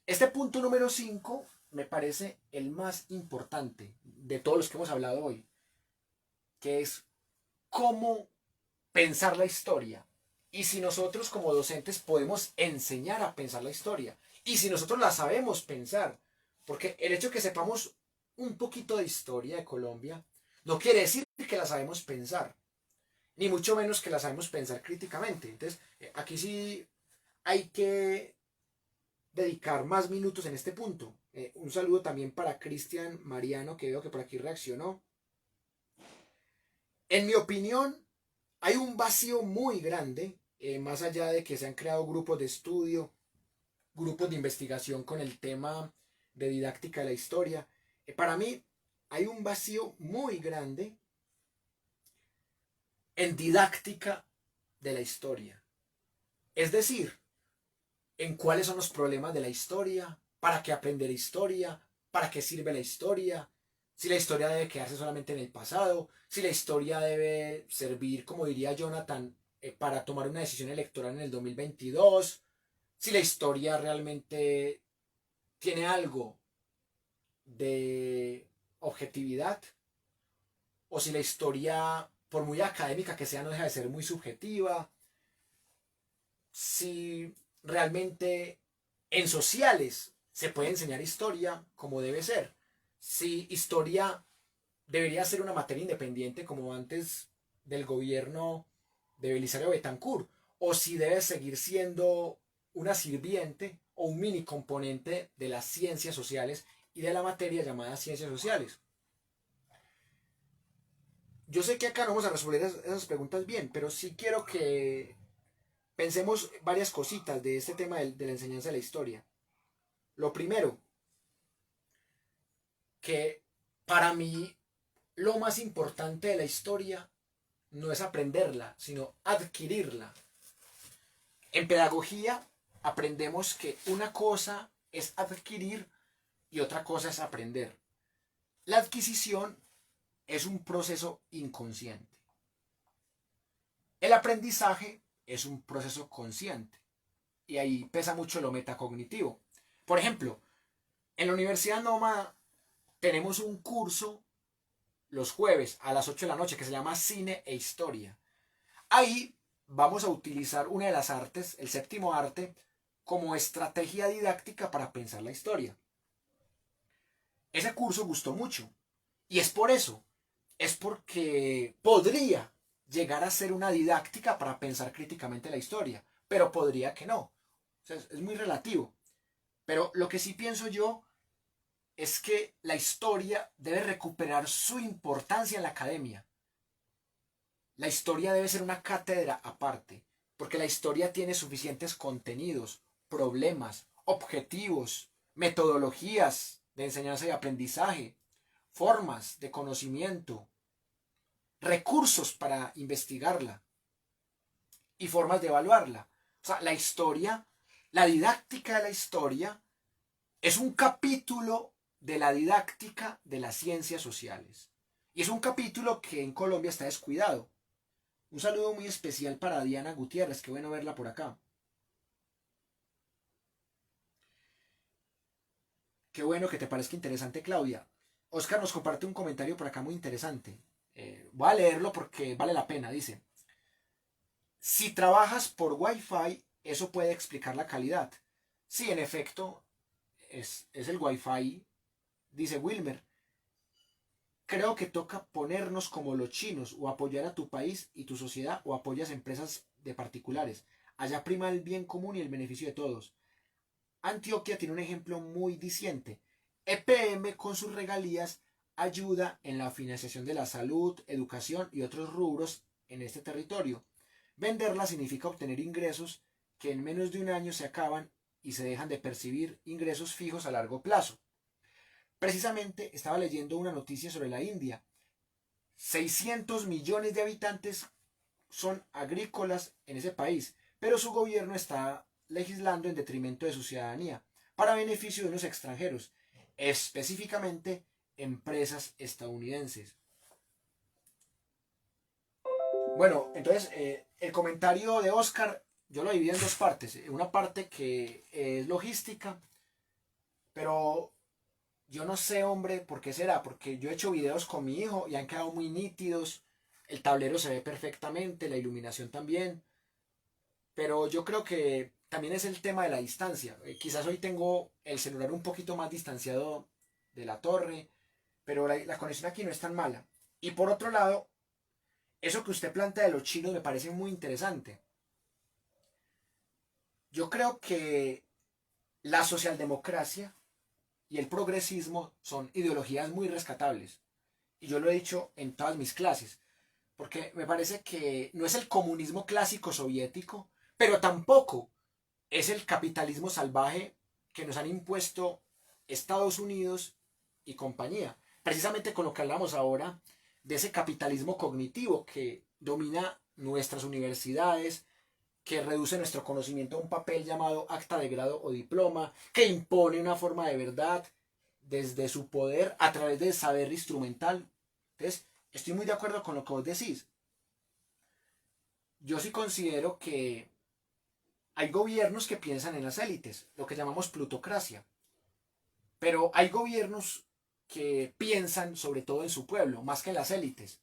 Speaker 1: este punto número 5 me parece el más importante de todos los que hemos hablado hoy, que es cómo pensar la historia. Y si nosotros como docentes podemos enseñar a pensar la historia. Y si nosotros la sabemos pensar. Porque el hecho de que sepamos un poquito de historia de Colombia no quiere decir que la sabemos pensar. Ni mucho menos que la sabemos pensar críticamente. Entonces, aquí sí hay que dedicar más minutos en este punto. Un saludo también para Cristian Mariano, que veo que por aquí reaccionó. En mi opinión, hay un vacío muy grande, más allá de que se han creado grupos de estudio, grupos de investigación con el tema de didáctica de la historia. Para mí, hay un vacío muy grande en didáctica de la historia. Es decir, en cuáles son los problemas de la historia, para qué aprender historia, para qué sirve la historia, si la historia debe quedarse solamente en el pasado, si la historia debe servir, como diría Jonathan, para tomar una decisión electoral en el 2022, si la historia realmente tiene algo de objetividad, o si la historia, por muy académica que sea, no deja de ser muy subjetiva, si realmente en sociales se puede enseñar historia como debe ser, si historia debería ser una materia independiente como antes del gobierno de Belisario Betancourt, o si debe seguir siendo una sirviente o un mini componente de las ciencias sociales y de la materia llamada ciencias sociales. Yo sé que acá no vamos a resolver esas preguntas bien, pero sí quiero que pensemos varias cositas de este tema de la enseñanza de la historia. Lo primero, que para mí lo más importante de la historia no es aprenderla, sino adquirirla. En pedagogía aprendemos que una cosa es adquirir y otra cosa es aprender. La adquisición es un proceso inconsciente. El aprendizaje es un proceso consciente. Y ahí pesa mucho lo metacognitivo. Por ejemplo, en la Universidad Nómada tenemos un curso los jueves a las 8 de la noche que se llama Cine e Historia. Ahí vamos a utilizar una de las artes, el séptimo arte, como estrategia didáctica para pensar la historia. Ese curso gustó mucho Y es por eso, es porque podría llegar a ser una didáctica para pensar críticamente la historia, pero podría que no. O sea, es muy relativo. Pero lo que sí pienso yo es que la historia debe recuperar su importancia en la academia. La historia debe ser una cátedra aparte, porque la historia tiene suficientes contenidos, problemas, objetivos, metodologías de enseñanza y aprendizaje, formas de conocimiento, recursos para investigarla y formas de evaluarla. O sea, la historia, la didáctica de la historia es un capítulo de la didáctica de las ciencias sociales. Y es un capítulo que en Colombia está descuidado. Un saludo muy especial para Diana Gutiérrez, qué bueno verla por acá. Qué bueno que te parezca interesante, Claudia. Oscar nos comparte un comentario por acá muy interesante. Voy a leerlo porque vale la pena. Dice, si trabajas por Wi-Fi, eso puede explicar la calidad. Sí, en efecto, es el Wi-Fi, dice Wilmer. Creo que toca ponernos como los chinos o apoyar a tu país y tu sociedad o apoyas empresas de particulares. Allá prima el bien común y el beneficio de todos. Antioquia tiene un ejemplo muy diciente. EPM con sus regalías ayuda en la financiación de la salud, educación y otros rubros en este territorio. Venderla significa obtener ingresos que en menos de un año se acaban y se dejan de percibir ingresos fijos a largo plazo. Precisamente estaba leyendo una noticia sobre la India. 600 millones de habitantes son agrícolas en ese país, pero su gobierno está legislando en detrimento de su ciudadanía, para beneficio de unos extranjeros, específicamente empresas estadounidenses. Bueno, entonces el comentario de Oscar yo lo divido en dos partes. Una parte que es logística, pero yo no sé, hombre, por qué será. Porque yo he hecho videos con mi hijo y han quedado muy nítidos. El tablero se ve perfectamente, la iluminación también. Pero yo creo que también es el tema de la distancia. Quizás hoy tengo el celular un poquito más distanciado de la torre, pero la conexión aquí no es tan mala. Y por otro lado, eso que usted plantea de los chinos me parece muy interesante. Yo creo que la socialdemocracia y el progresismo son ideologías muy rescatables. Y yo lo he dicho en todas mis clases. Porque me parece que no es el comunismo clásico soviético, pero tampoco es el capitalismo salvaje que nos han impuesto Estados Unidos y compañía. Precisamente con lo que hablamos ahora de ese capitalismo cognitivo que domina nuestras universidades, que reduce nuestro conocimiento a un papel llamado acta de grado o diploma, que impone una forma de verdad desde su poder a través del saber instrumental. Entonces, estoy muy de acuerdo con lo que vos decís. Yo sí considero que hay gobiernos que piensan en las élites, lo que llamamos plutocracia, pero hay gobiernos que piensan sobre todo en su pueblo, más que en las élites.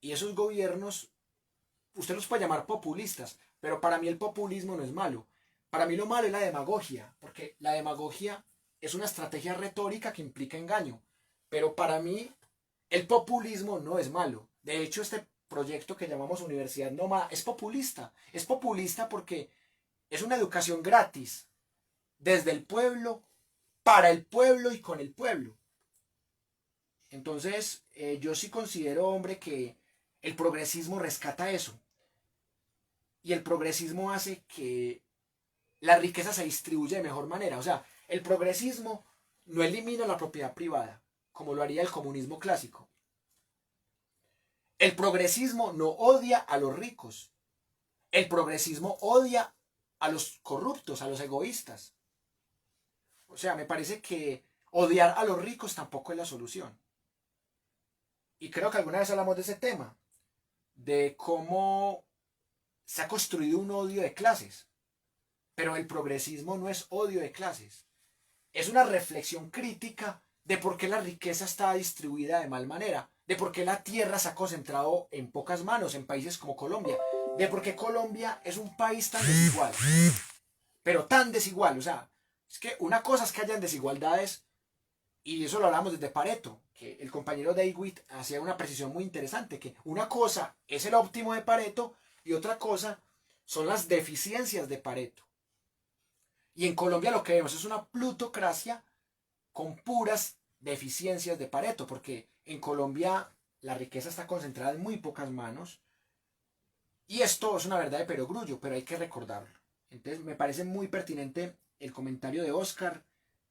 Speaker 1: Y esos gobiernos, usted los puede llamar populistas, pero para mí el populismo no es malo. Para mí lo malo es la demagogia, porque la demagogia es una estrategia retórica que implica engaño. Pero para mí el populismo no es malo. De hecho, este proyecto que llamamos Universidad Nómada es populista. Es populista porque es una educación gratis, desde el pueblo, para el pueblo y con el pueblo. Entonces, yo sí considero, hombre, que el progresismo rescata eso. Y el progresismo hace que la riqueza se distribuya de mejor manera. O sea, el progresismo no elimina la propiedad privada, como lo haría el comunismo clásico. El progresismo no odia a los ricos. El progresismo odia a los corruptos, a los egoístas. O sea, me parece que odiar a los ricos tampoco es la solución. Y creo que alguna vez hablamos de ese tema, de cómo se ha construido un odio de clases. Pero el progresismo no es odio de clases. Es una reflexión crítica de por qué la riqueza está distribuida de mal manera, de por qué la tierra se ha concentrado en pocas manos en países como Colombia, de por qué Colombia es un país tan desigual, pero tan desigual. O sea, es que una cosa es que hayan desigualdades Y eso lo hablamos desde Pareto, que el compañero David hacía una precisión muy interesante, que una cosa es el óptimo de Pareto y otra cosa son las deficiencias de Pareto. Y en Colombia lo que vemos es una plutocracia con puras deficiencias de Pareto, porque en Colombia la riqueza está concentrada en muy pocas manos, y esto es una verdad de perogrullo, pero hay que recordarlo. Entonces me parece muy pertinente el comentario de Oscar,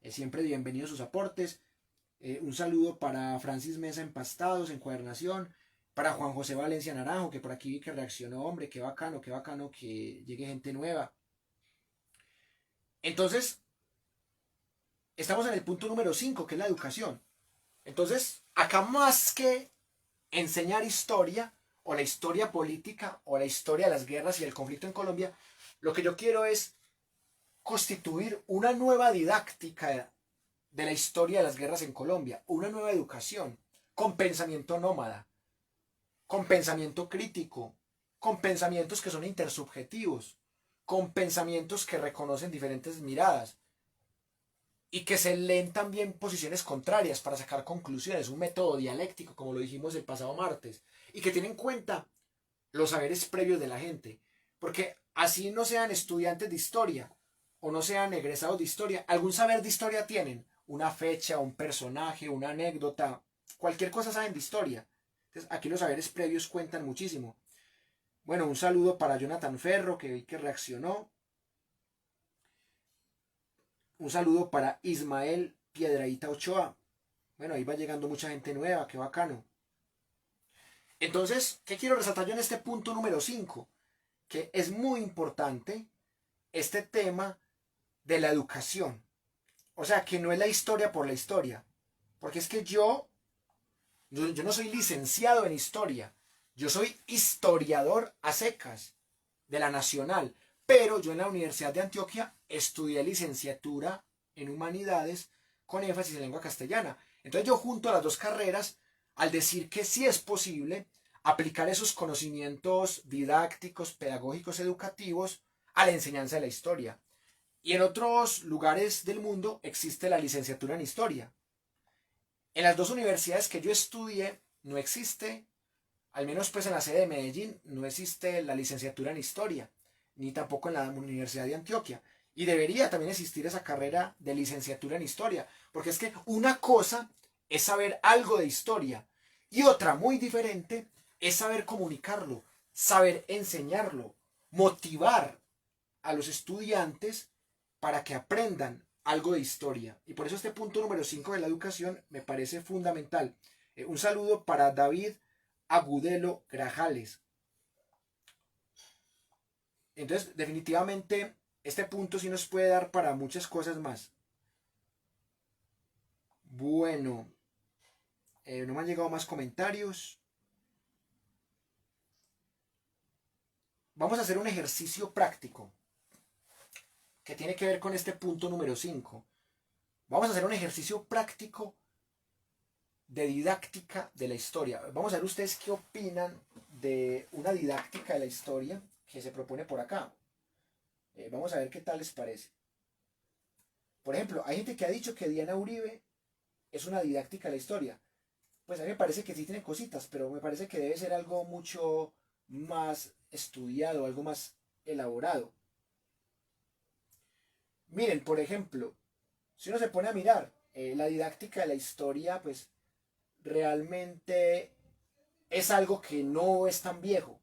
Speaker 1: siempre bienvenidos sus aportes. Un saludo para Francis Mesa en Pastados, Encuadernación, para Juan José Valencia Naranjo, que por aquí vi que reaccionó, hombre, qué bacano que llegue gente nueva. Entonces, estamos en el punto número 5, que es la educación. Entonces, acá más que enseñar historia, o la historia política, o la historia de las guerras y el conflicto en Colombia, lo que yo quiero es constituir una nueva didáctica de la historia de las guerras en Colombia, una nueva educación, con pensamiento nómada, con pensamiento crítico, con pensamientos que son intersubjetivos, con pensamientos que reconocen diferentes miradas y que se leen también posiciones contrarias para sacar conclusiones, un método dialéctico, como lo dijimos el pasado martes, y que tiene en cuenta los saberes previos de la gente, porque así no sean estudiantes de historia o no sean egresados de historia, algún saber de historia tienen, una fecha, un personaje, una anécdota, cualquier cosa saben de historia. Entonces, aquí los saberes previos cuentan muchísimo. Bueno, un saludo para Jonathan Ferro, que vi que reaccionó. Un saludo para Ismael Piedraíta Ochoa. Bueno, ahí va llegando mucha gente nueva, qué bacano. Entonces, ¿qué quiero resaltar yo en este punto número 5? Que es muy importante este tema de la educación. O sea, que no es la historia por la historia. Porque es que yo no soy licenciado en historia. Yo soy historiador a secas de la Nacional. Pero yo en la Universidad de Antioquia estudié licenciatura en Humanidades con énfasis en lengua castellana. Entonces yo junto a las dos carreras, al decir que sí es posible aplicar esos conocimientos didácticos, pedagógicos, educativos a la enseñanza de la historia. Y en otros lugares del mundo existe la licenciatura en historia. En las dos universidades que yo estudié no existe, al menos pues en la sede de Medellín, no existe la licenciatura en historia, ni tampoco en la Universidad de Antioquia. Y debería también existir esa carrera de licenciatura en historia, porque es que una cosa es saber algo de historia y otra muy diferente es saber comunicarlo, saber enseñarlo, motivar a los estudiantes para que aprendan algo de historia. Y por eso este punto número 5 de la educación me parece fundamental. Un saludo para David Agudelo Grajales. Entonces, definitivamente, este punto sí nos puede dar para muchas cosas más. Bueno, no me han llegado más comentarios. Vamos a hacer un ejercicio práctico que tiene que ver con este punto número 5. Vamos a hacer un ejercicio práctico de didáctica de la historia. Vamos a ver ustedes qué opinan de una didáctica de la historia que se propone por acá. Vamos a ver qué tal les parece. Por ejemplo, hay gente que ha dicho que Diana Uribe es una didáctica de la historia. Pues a mí me parece que sí tiene cositas, pero me parece que debe ser algo mucho más estudiado, algo más elaborado. Miren, por ejemplo, si uno se pone a mirar la didáctica de la historia, pues realmente es algo que no es tan viejo.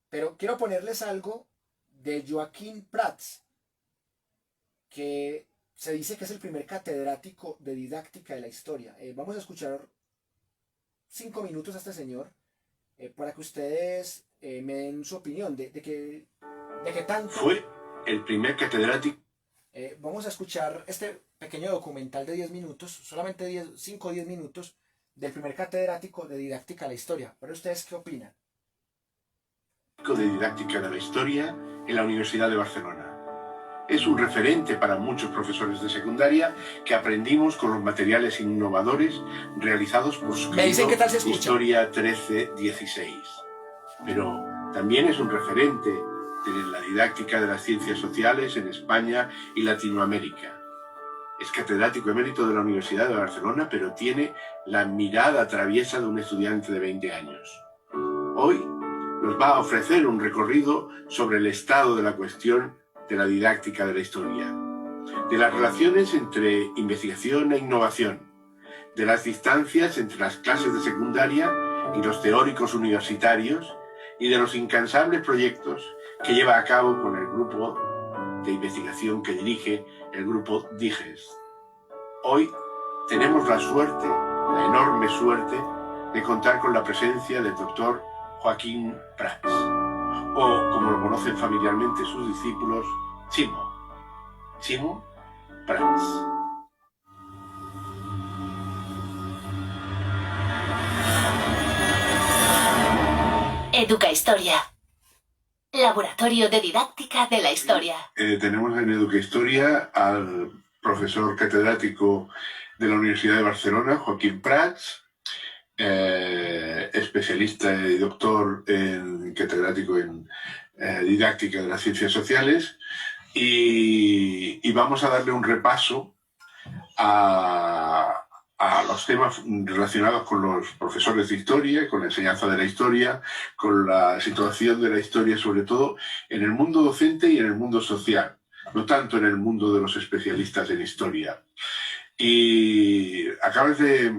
Speaker 1: Pero quiero ponerles algo de Joaquín Prats, que se dice que es el primer catedrático de didáctica de la historia. Vamos a escuchar 5 minutos a este señor para que ustedes me den su opinión de que tanto...
Speaker 2: Fue el primer catedrático.
Speaker 1: Vamos a escuchar este pequeño documental de 10 minutos, solamente 5 o 10 minutos, del primer catedrático de didáctica de la historia. ¿Pero ustedes qué opinan?
Speaker 2: De didáctica de la historia en la Universidad de Barcelona. Es un referente para muchos profesores de secundaria que aprendimos con los materiales innovadores realizados por su
Speaker 1: ¿Me dicen qué tal se escucha?
Speaker 2: Historia 1316. Pero también es un referente de la didáctica de las ciencias sociales en España y Latinoamérica. Es catedrático emérito de la Universidad de Barcelona, pero tiene la mirada traviesa de un estudiante de 20 años. Hoy nos va a ofrecer un recorrido sobre el estado de la cuestión de la didáctica de la historia, de las relaciones entre investigación e innovación, de las distancias entre las clases de secundaria y los teóricos universitarios y de los incansables proyectos que lleva a cabo con el grupo de investigación que dirige, el grupo DIGES. Hoy tenemos la suerte, la enorme suerte, de contar con la presencia del doctor Joaquín Prats, o como lo conocen familiarmente sus discípulos, Chimo Prats.
Speaker 3: Educahistoria. Laboratorio de Didáctica de la Historia.
Speaker 2: Tenemos en Educahistoria al profesor catedrático de la Universidad de Barcelona, Joaquín Prats, especialista y doctor catedrático en didáctica de las ciencias sociales, y vamos a darle un repaso a los temas relacionados con los profesores de historia, con la enseñanza de la historia, con la situación de la historia, sobre todo en el mundo docente y en el mundo social, no tanto en el mundo de los especialistas en historia. Y acabas de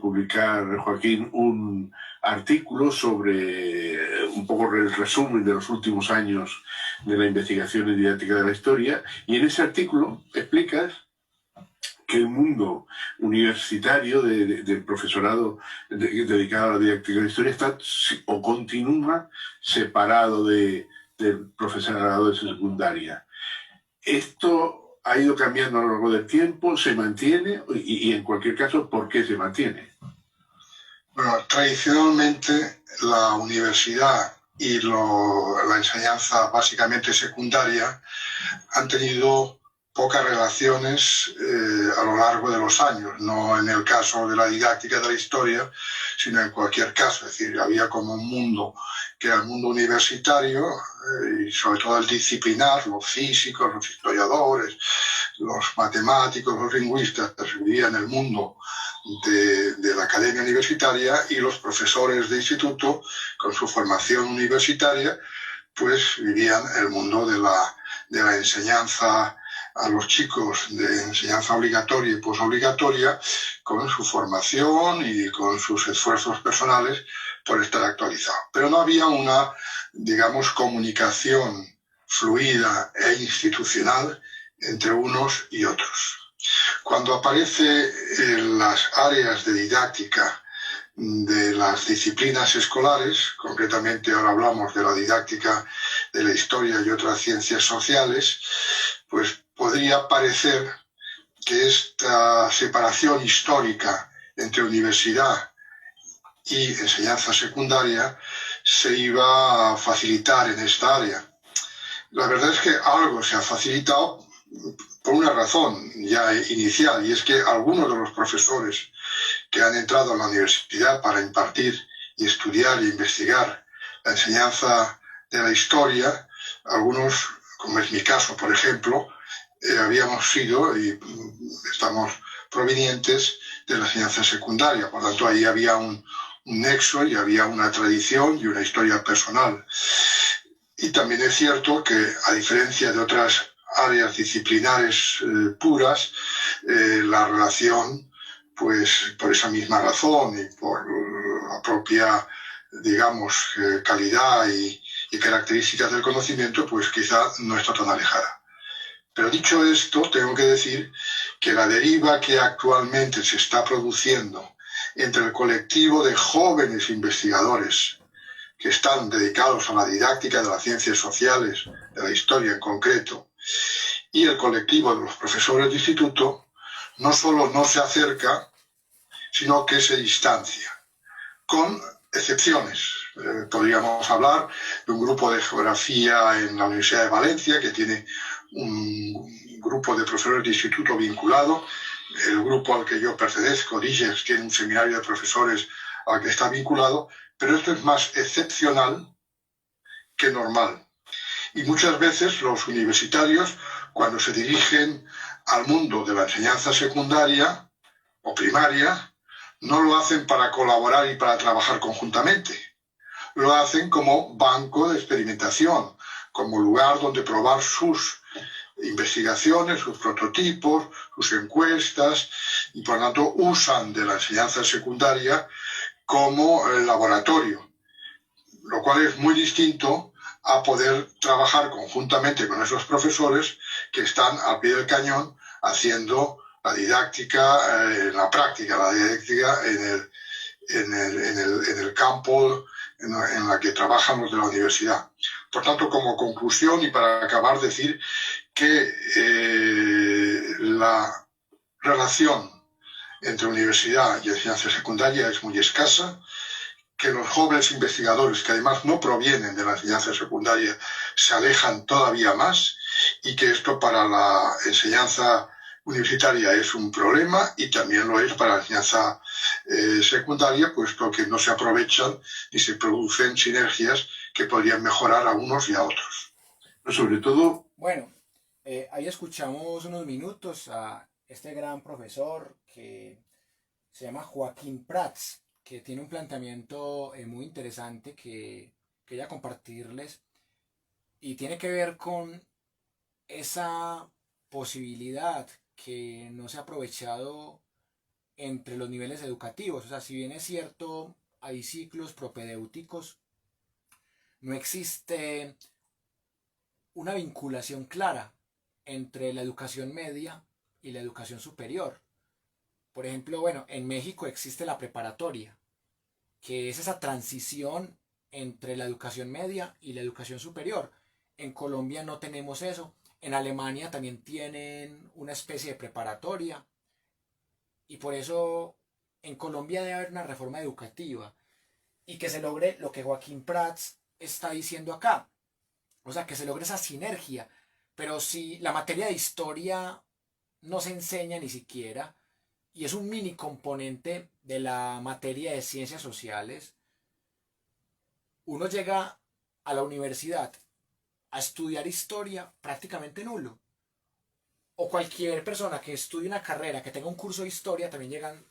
Speaker 2: publicar, Joaquín, un artículo sobre un poco el resumen de los últimos años de la investigación y didáctica de la historia, y en ese artículo explicas que el mundo universitario del profesorado dedicado a la didáctica de la historia está o continúa separado del profesorado de secundaria. Esto ha ido cambiando a lo largo del tiempo, se mantiene y en cualquier caso, ¿por qué se mantiene?
Speaker 4: Bueno, tradicionalmente la universidad y la enseñanza básicamente secundaria han tenido pocas relaciones a lo largo de los años, no en el caso de la didáctica de la historia, sino en cualquier caso. Es decir, había como un mundo que era el mundo universitario y sobre todo el disciplinar, los físicos, los historiadores, los matemáticos, los lingüistas vivían en el mundo de la academia universitaria, y los profesores de instituto con su formación universitaria pues vivían el mundo de la enseñanza a los chicos, de enseñanza obligatoria y posobligatoria, con su formación y con sus esfuerzos personales por estar actualizado. Pero no había una, digamos, comunicación fluida e institucional entre unos y otros. Cuando aparece en las áreas de didáctica de las disciplinas escolares, concretamente ahora hablamos de la didáctica de la historia y otras ciencias sociales, pues podría parecer que esta separación histórica entre universidad y enseñanza secundaria se iba a facilitar en esta área. La verdad es que algo se ha facilitado por una razón ya inicial, y es que algunos de los profesores que han entrado a la universidad para impartir y estudiar e investigar la enseñanza de la historia, algunos, como es mi caso, por ejemplo, habíamos sido y estamos provenientes de la enseñanza secundaria. Por tanto, ahí había un nexo y había una tradición y una historia personal. Y también es cierto que, a diferencia de otras áreas disciplinares puras, la relación, pues por esa misma razón y por la propia, digamos, calidad y características del conocimiento, pues quizá no está tan alejada. Pero dicho esto, tengo que decir que la deriva que actualmente se está produciendo entre el colectivo de jóvenes investigadores que están dedicados a la didáctica de las ciencias sociales, de la historia en concreto, y el colectivo de los profesores de instituto, no solo no se acerca, sino que se distancia, con excepciones. Podríamos hablar de un grupo de geografía en la Universidad de Valencia que tiene un grupo de profesores de instituto vinculado. El grupo al que yo pertenezco, DIGES, tiene un seminario de profesores al que está vinculado, pero esto es más excepcional que normal. Y muchas veces los universitarios, cuando se dirigen al mundo de la enseñanza secundaria o primaria, no lo hacen para colaborar y para trabajar conjuntamente. Lo hacen como banco de experimentación, como lugar donde probar sus investigaciones, sus prototipos, sus encuestas, y por lo tanto usan de la enseñanza secundaria como laboratorio, lo cual es muy distinto a poder trabajar conjuntamente con esos profesores que están al pie del cañón haciendo la didáctica, la práctica, la didáctica en el campo en la que trabajan los de la universidad. Por tanto, como conclusión y para acabar, decir que la relación entre universidad y enseñanza secundaria es muy escasa, que los jóvenes investigadores, que además no provienen de la enseñanza secundaria, se alejan todavía más, y que esto para la enseñanza universitaria es un problema y también lo es para la enseñanza secundaria, puesto que no se aprovechan y se producen sinergias que podrían mejorar a unos y a otros.
Speaker 2: Pero sobre todo...
Speaker 1: Bueno, ahí escuchamos unos minutos a este gran profesor que se llama Joaquín Prats, que tiene un planteamiento muy interesante que quería compartirles, y tiene que ver con esa posibilidad que no se ha aprovechado entre los niveles educativos. O sea, si bien es cierto, hay ciclos propedéuticos, no existe una vinculación clara entre la educación media y la educación superior. Por ejemplo, bueno, en México existe la preparatoria, que es esa transición entre la educación media y la educación superior. En Colombia no tenemos eso. En Alemania también tienen una especie de preparatoria. Y por eso en Colombia debe haber una reforma educativa y que se logre lo que Joaquín Prats está diciendo acá. O sea, que se logre esa sinergia. Pero si la materia de historia no se enseña ni siquiera, y es un mini componente de la materia de ciencias sociales, uno llega a la universidad a estudiar historia prácticamente nulo. O cualquier persona que estudie una carrera, que tenga un curso de historia, también llegan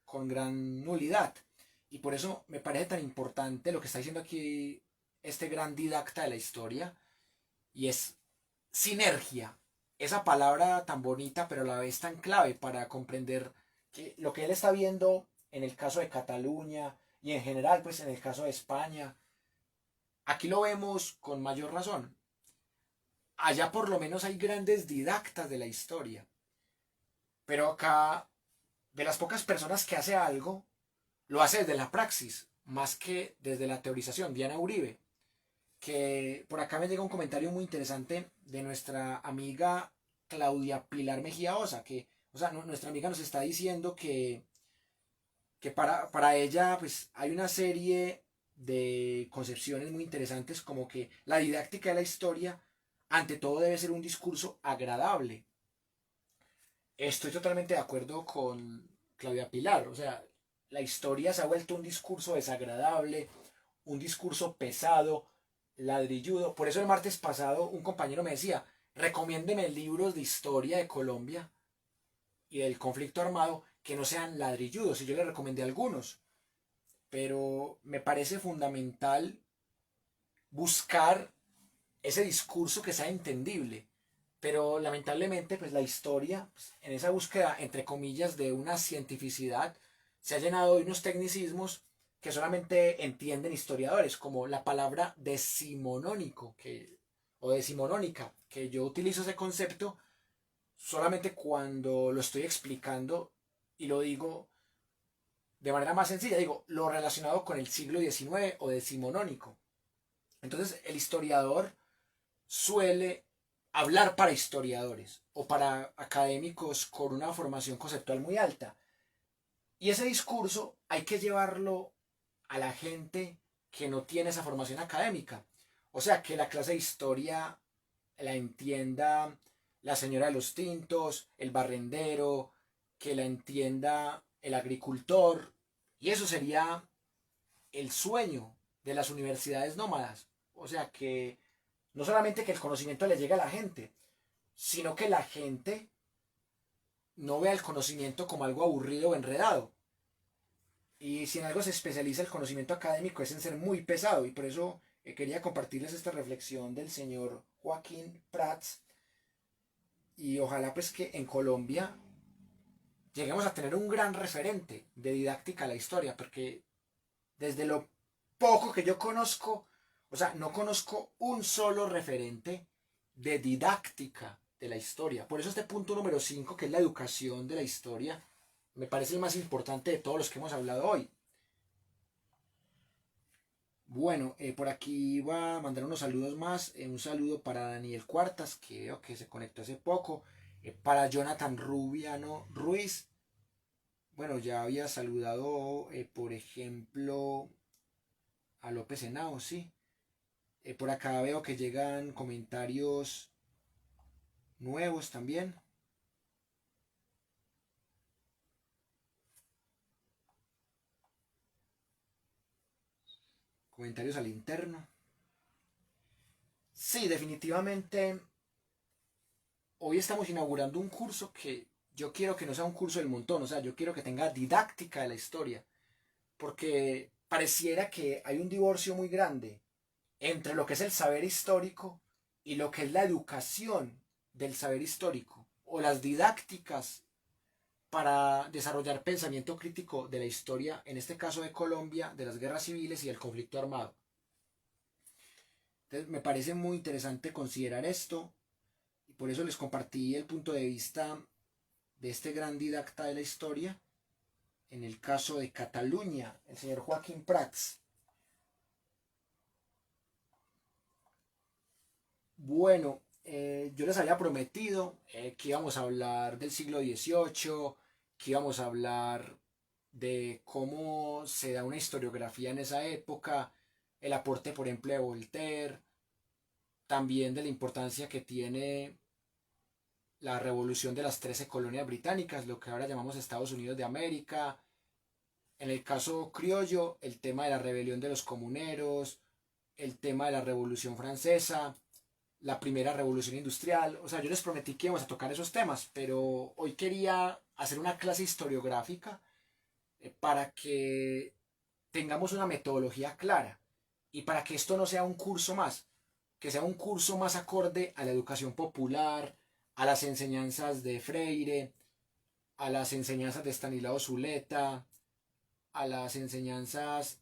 Speaker 1: con gran nulidad. Y por eso me parece tan importante lo que está diciendo aquí este gran didacta de la historia, y es sinergia. Esa palabra tan bonita, pero a la vez tan clave para comprender que lo que él está viendo en el caso de Cataluña y en general, pues en el caso de España, aquí lo vemos con mayor razón. Allá por lo menos hay grandes didactas de la historia, pero acá, de las pocas personas que hace algo, lo hace desde la praxis, más que desde la teorización. Diana Uribe, que por acá me llega un comentario muy interesante de nuestra amiga Claudia Pilar Mejía Osa, que, o sea, nuestra amiga nos está diciendo que para ella pues hay una serie de concepciones muy interesantes, como que la didáctica de la historia ante todo debe ser un discurso agradable. Estoy totalmente de acuerdo con Claudia Pilar. O sea, la historia se ha vuelto un discurso desagradable, un discurso pesado, ladrilludo. Por eso el martes pasado un compañero me decía, recomiéndeme libros de historia de Colombia y del conflicto armado que no sean ladrilludos. Y yo le recomendé algunos. Pero me parece fundamental buscar ese discurso que sea entendible. Pero lamentablemente, pues la historia, pues, en esa búsqueda, entre comillas, de una cientificidad, se ha llenado de unos tecnicismos que solamente entienden historiadores, como la palabra decimonónico, o decimonónica, que yo utilizo ese concepto solamente cuando lo estoy explicando y lo digo de manera más sencilla, digo, lo relacionado con el siglo XIX o decimonónico. Entonces, el historiador suele hablar para historiadores o para académicos con una formación conceptual muy alta. Y ese discurso hay que llevarlo a la gente que no tiene esa formación académica. O sea, que la clase de historia la entienda la señora de los tintos, el barrendero, que la entienda el agricultor. Y eso sería el sueño de las universidades nómadas. O sea, que no solamente que el conocimiento le llegue a la gente, sino que la gente no vea el conocimiento como algo aburrido o enredado. Y si en algo se especializa el conocimiento académico es en ser muy pesado, y por eso quería compartirles esta reflexión del señor Joaquín Prats, y ojalá pues que en Colombia lleguemos a tener un gran referente de didáctica a la historia, porque desde lo poco que yo conozco, o sea, no conozco un solo referente de didáctica de la historia. Por eso este punto número 5, que es la educación de la historia, me parece el más importante de todos los que hemos hablado hoy. Bueno, por aquí va a mandar unos saludos más. Un saludo para Daniel Cuartas, que veo que se conectó hace poco. Para Jonathan Rubiano Ruiz. Bueno, ya había saludado, por ejemplo, a López Henao, sí. Por acá veo que llegan comentarios nuevos también. Comentarios al interno. Sí, definitivamente. Hoy estamos inaugurando un curso que yo quiero que no sea un curso del montón, o sea, yo quiero que tenga didáctica de la historia, porque pareciera que hay un divorcio muy grande entre lo que es el saber histórico y lo que es la educación del saber histórico, o las didácticas para desarrollar pensamiento crítico de la historia, en este caso de Colombia, de las guerras civiles y del conflicto armado. Entonces me parece muy interesante considerar esto, y por eso les compartí el punto de vista de este gran didacta de la historia, en el caso de Cataluña, el señor Joaquín Prats. Bueno, yo les había prometido que íbamos a hablar del siglo XVIII, que íbamos a hablar de cómo se da una historiografía en esa época, el aporte, por ejemplo, de Voltaire, también de la importancia que tiene la revolución de las 13 colonias británicas, lo que ahora llamamos Estados Unidos de América. En el caso criollo, el tema de la rebelión de los comuneros, el tema de la Revolución Francesa, la primera revolución industrial. O sea, yo les prometí que íbamos a tocar esos temas, pero hoy quería hacer una clase historiográfica para que tengamos una metodología clara y para que esto no sea un curso más, que sea un curso más acorde a la educación popular, a las enseñanzas de Freire, a las enseñanzas de Estanislao Zuleta, a las enseñanzas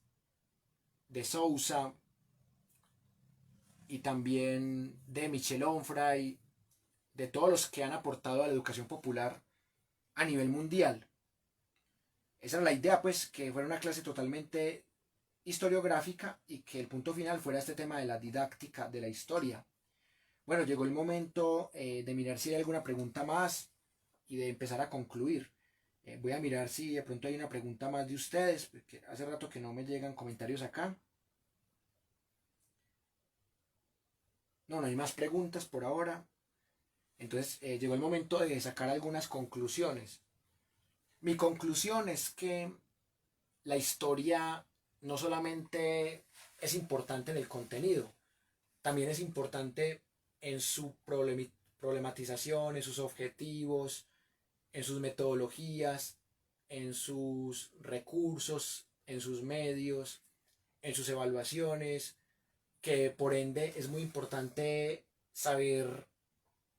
Speaker 1: de Sousa y también de Michel Onfray, de todos los que han aportado a la educación popular a nivel mundial. Esa era la idea, pues, que fuera una clase totalmente historiográfica y que el punto final fuera este tema de la didáctica de la historia. Bueno, llegó el momento de mirar si hay alguna pregunta más y de empezar a concluir. Voy a mirar si de pronto hay una pregunta más de ustedes, porque hace rato que no me llegan comentarios acá. No, no hay más preguntas por ahora. Entonces llegó el momento de sacar algunas conclusiones. Mi conclusión es que la historia no solamente es importante en el contenido, también es importante en su problematización, en sus objetivos, en sus metodologías, en sus recursos, en sus medios, en sus evaluaciones, que por ende es muy importante saber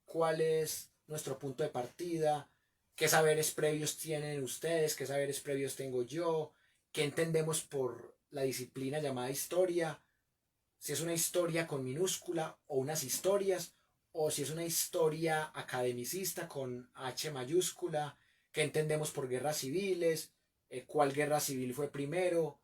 Speaker 1: cuál es nuestro punto de partida, qué saberes previos tienen ustedes, qué saberes previos tengo yo, qué entendemos por la disciplina llamada historia, si es una historia con minúscula o unas historias, o si es una historia academicista con H mayúscula, qué entendemos por guerras civiles, cuál guerra civil fue primero,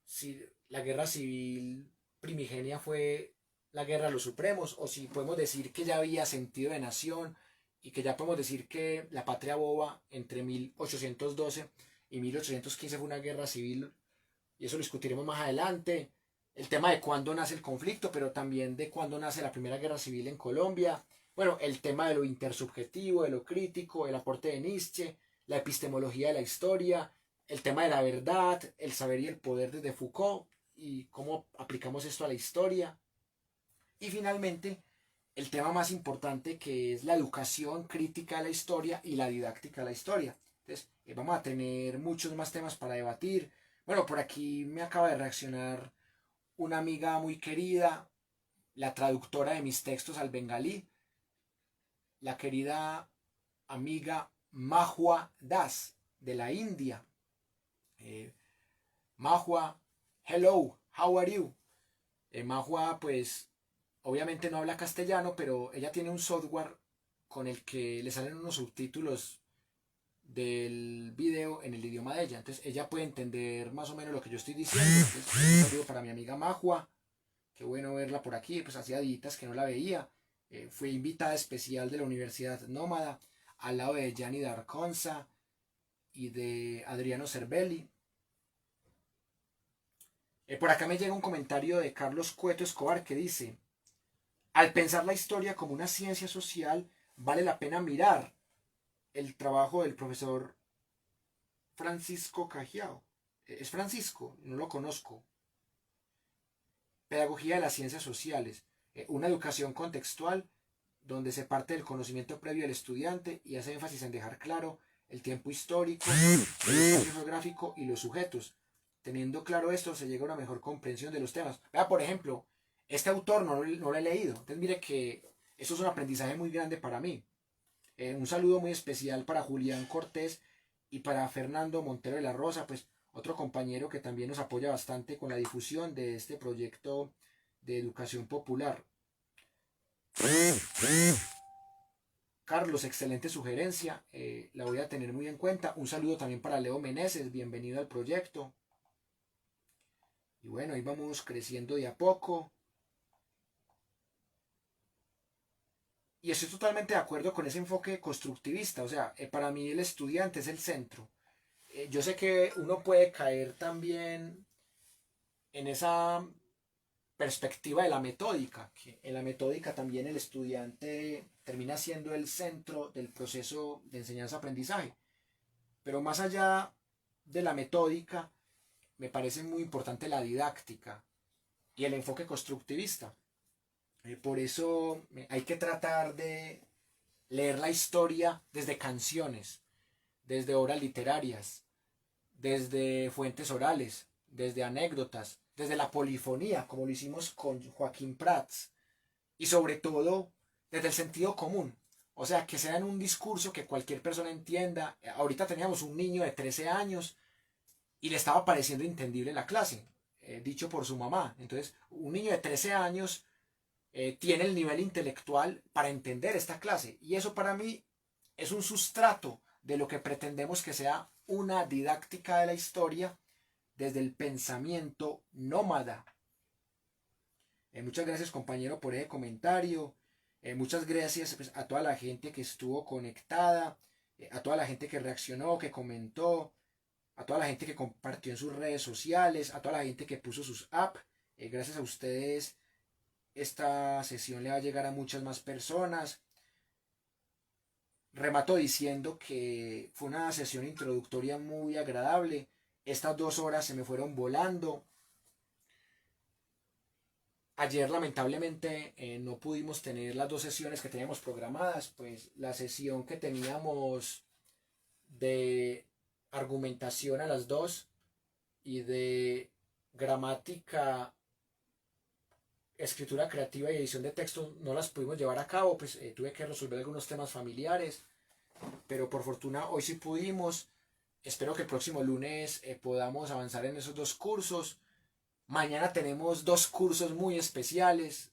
Speaker 1: si la guerra civil primigenia fue la guerra de los supremos, o si podemos decir que ya había sentido de nación y que ya podemos decir que la patria boba entre 1812 y 1815 fue una guerra civil, y eso lo discutiremos más adelante. El tema de cuándo nace el conflicto, pero también de cuándo nace la primera guerra civil en Colombia. Bueno, el tema de lo intersubjetivo, de lo crítico, el aporte de Nietzsche, la epistemología de la historia, el tema de la verdad, el saber y el poder desde Foucault y cómo aplicamos esto a la historia. Y finalmente, el tema más importante, que es la educación crítica de la historia y la didáctica de la historia. Entonces, vamos a tener muchos más temas para debatir. Bueno, por aquí me acaba de reaccionar una amiga muy querida, la traductora de mis textos al bengalí, la querida amiga Mahua Das, de la India. Mahua, hello, how are you? Mahua, pues, obviamente no habla castellano, pero ella tiene un software con el que le salen unos subtítulos del video en el idioma de ella. Entonces ella puede entender más o menos lo que yo estoy diciendo. Entonces, un saludo para mi amiga Mahua. Qué bueno verla por aquí, pues hacía días que no la veía. Fue invitada especial de la Universidad Nómada, al lado de Gianni D'Arconza y de Adriano Cervelli. Por acá me llega un comentario de Carlos Cueto Escobar que dice: al pensar la historia como una ciencia social, vale la pena mirar el trabajo del profesor Francisco Cajiao. Es Francisco, no lo conozco. Pedagogía de las ciencias sociales. Una educación contextual donde se parte del conocimiento previo del estudiante y hace énfasis en dejar claro el tiempo histórico, el espacio geográfico y los sujetos. Teniendo claro esto, se llega a una mejor comprensión de los temas. Vea, por ejemplo, este autor no lo he leído. Entonces mire que eso es un aprendizaje muy grande para mí. Un saludo muy especial para Julián Cortés y para Fernando Montero de la Rosa, pues otro compañero que también nos apoya bastante con la difusión de este proyecto de educación popular. Carlos, excelente sugerencia, la voy a tener muy en cuenta. Un saludo también para Leo Meneses, bienvenido al proyecto. Y bueno, ahí vamos creciendo de a poco. Y estoy totalmente de acuerdo con ese enfoque constructivista. O sea, para mí el estudiante es el centro. Yo sé que uno puede caer también en esa perspectiva de la metódica, que en la metódica también el estudiante termina siendo el centro del proceso de enseñanza-aprendizaje. Pero más allá de la metódica, me parece muy importante la didáctica y el enfoque constructivista. Por eso hay que tratar de leer la historia desde canciones, desde obras literarias, desde fuentes orales, desde anécdotas, desde la polifonía, como lo hicimos con Joaquín Prats, y sobre todo desde el sentido común. O sea, que sea en un discurso que cualquier persona entienda. Ahorita teníamos un niño de 13 años y le estaba pareciendo entendible la clase, dicho por su mamá. Entonces, un niño de 13 años tiene el nivel intelectual para entender esta clase. Y eso para mí es un sustrato de lo que pretendemos que sea una didáctica de la historia desde el pensamiento nómada. Muchas gracias, compañero, por ese comentario. Muchas gracias, pues, a toda la gente que estuvo conectada, a toda la gente que reaccionó, que comentó, a toda la gente que compartió en sus redes sociales, a toda la gente que puso sus apps. Gracias a ustedes esta sesión le va a llegar a muchas más personas. Remato diciendo que fue una sesión introductoria muy agradable. Estas 2 horas se me fueron volando. Ayer lamentablemente no pudimos tener las 2 sesiones que teníamos programadas, pues la sesión que teníamos de argumentación a las 2 y de gramática, escritura creativa y edición de texto no las pudimos llevar a cabo, pues tuve que resolver algunos temas familiares, pero por fortuna hoy sí pudimos. Espero que el próximo lunes podamos avanzar en esos 2 cursos. Mañana tenemos 2 cursos muy especiales,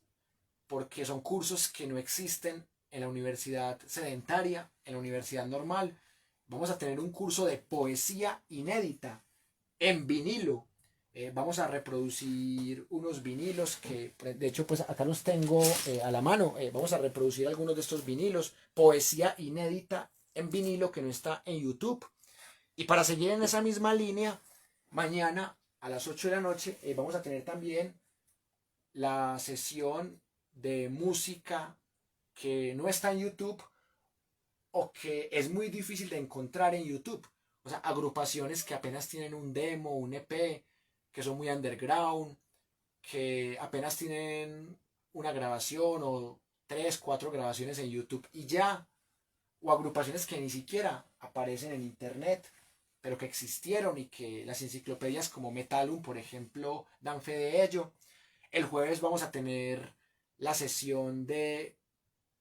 Speaker 1: porque son cursos que no existen en la universidad sedentaria, en la universidad normal. Vamos a tener un curso de poesía inédita en vinilo. Vamos a reproducir unos vinilos que, de hecho, pues acá los tengo a la mano. Vamos a reproducir algunos de estos vinilos. Poesía inédita en vinilo que no está en YouTube. Y para seguir en esa misma línea, mañana a las 8 de la noche vamos a tener también la sesión de música que no está en YouTube o que es muy difícil de encontrar en YouTube. O sea, agrupaciones que apenas tienen un demo, un EP, que son muy underground, que apenas tienen una grabación o 3, 4 grabaciones en YouTube y ya, o agrupaciones que ni siquiera aparecen en internet, pero que existieron y que las enciclopedias como Metalum, por ejemplo, dan fe de ello. El jueves vamos a tener la sesión de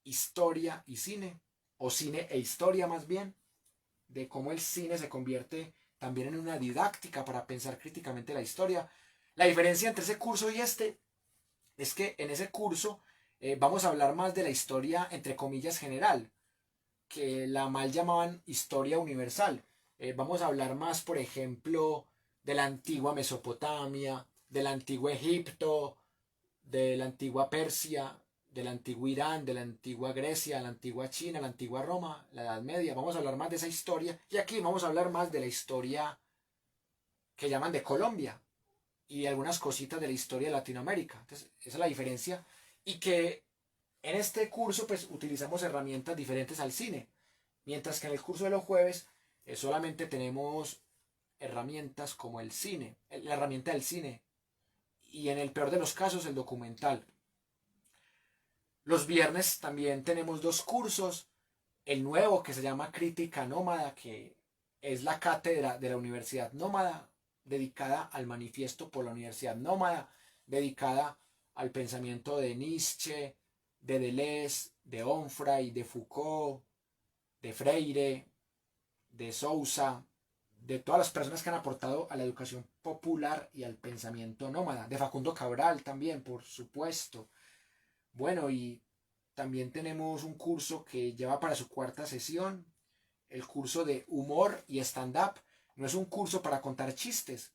Speaker 1: historia y cine, o cine e historia más bien, de cómo el cine se convierte también en una didáctica para pensar críticamente la historia. La diferencia entre ese curso y este es que en ese curso vamos a hablar más de la historia, entre comillas, general, que la mal llamaban historia universal. Vamos a hablar más, por ejemplo, de la antigua Mesopotamia, del antiguo Egipto, de la antigua Persia, del antiguo Irán, de la antigua Grecia, la antigua China, la antigua Roma, la Edad Media. Vamos a hablar más de esa historia y aquí vamos a hablar más de la historia que llaman de Colombia y algunas cositas de la historia de Latinoamérica. Entonces, esa es la diferencia y que en este curso pues utilizamos herramientas diferentes al cine, mientras que en el curso de los jueves solamente tenemos herramientas como el cine, la herramienta del cine y en el peor de los casos el documental. Los viernes también tenemos 2 cursos, el nuevo que se llama Crítica Nómada, que es la cátedra de la Universidad Nómada, dedicada al manifiesto por la Universidad Nómada, dedicada al pensamiento de Nietzsche, de Deleuze, de Onfray, de Foucault, de Freire, de Sousa, de todas las personas que han aportado a la educación popular y al pensamiento nómada, de Facundo Cabral también, por supuesto. Bueno, y también tenemos un curso que lleva para su 4ª sesión, el curso de humor y stand-up. No es un curso para contar chistes,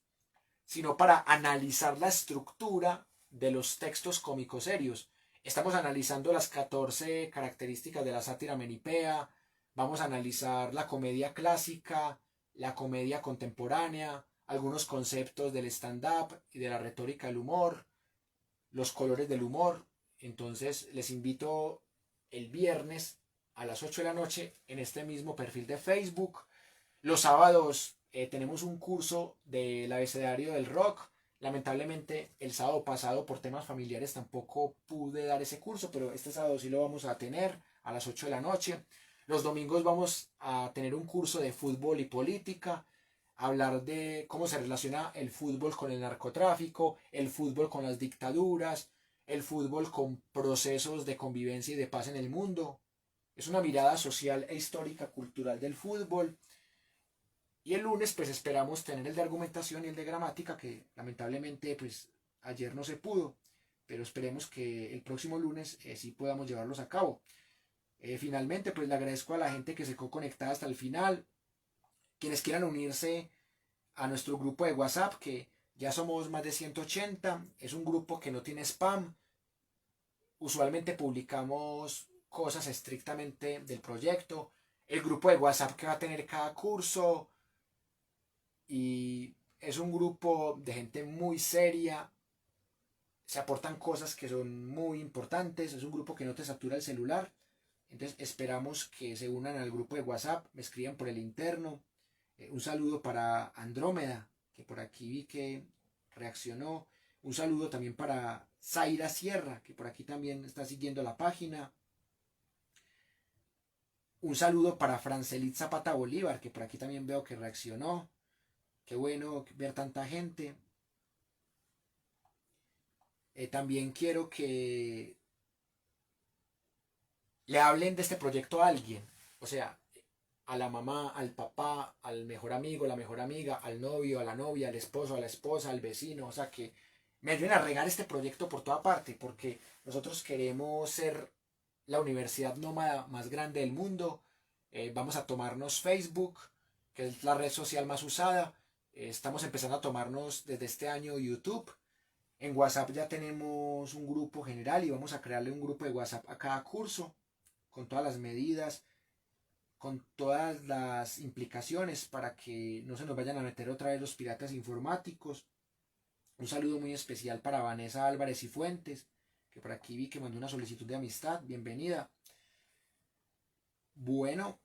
Speaker 1: sino para analizar la estructura de los textos cómicos serios. Estamos analizando las 14 características de la sátira menipea, vamos a analizar la comedia clásica, la comedia contemporánea, algunos conceptos del stand-up y de la retórica del humor, los colores del humor. Entonces les invito el viernes a las 8 de la noche en este mismo perfil de Facebook. Los sábados tenemos un curso del abecedario del rock. Lamentablemente el sábado pasado por temas familiares tampoco pude dar ese curso, pero este sábado sí lo vamos a tener a las 8 de la noche. Los domingos vamos a tener un curso de fútbol y política, hablar de cómo se relaciona el fútbol con el narcotráfico, el fútbol con las dictaduras, el fútbol con procesos de convivencia y de paz en el mundo. Es una mirada social e histórica cultural del fútbol. Y el lunes pues esperamos tener el de argumentación y el de gramática, que lamentablemente pues ayer no se pudo, pero esperemos que el próximo lunes sí podamos llevarlos a cabo. Finalmente pues le agradezco a la gente que se quedó conectada hasta el final, quienes quieran unirse a nuestro grupo de WhatsApp, que ya somos más de 180, es un grupo que no tiene spam, usualmente publicamos cosas estrictamente del proyecto, el grupo de WhatsApp que va a tener cada curso, y es un grupo de gente muy seria, se aportan cosas que son muy importantes, es un grupo que no te satura el celular. Entonces esperamos que se unan al grupo de WhatsApp, me escriban por el interno. Un saludo para Andrómeda, que por aquí vi que reaccionó. Un saludo también para Zaira Sierra, que por aquí también está siguiendo la página. Un saludo para Francelit Zapata Bolívar, que por aquí también veo que reaccionó. Qué bueno ver tanta gente. También quiero que le hablen de este proyecto a alguien. O sea, a la mamá, al papá, al mejor amigo, la mejor amiga, al novio, a la novia, al esposo, a la esposa, al vecino. O sea, que me ayuden a regar este proyecto por toda parte, porque nosotros queremos ser la universidad nómada más grande del mundo. Vamos a tomarnos Facebook, que es la red social más usada. Estamos empezando a tomarnos desde este año YouTube. En WhatsApp ya tenemos un grupo general y vamos a crearle un grupo de WhatsApp a cada curso, con todas las medidas, con todas las implicaciones para que no se nos vayan a meter otra vez los piratas informáticos. Un saludo muy especial para Vanessa Álvarez y Fuentes, que por aquí vi que mandó una solicitud de amistad. Bienvenida. Bueno,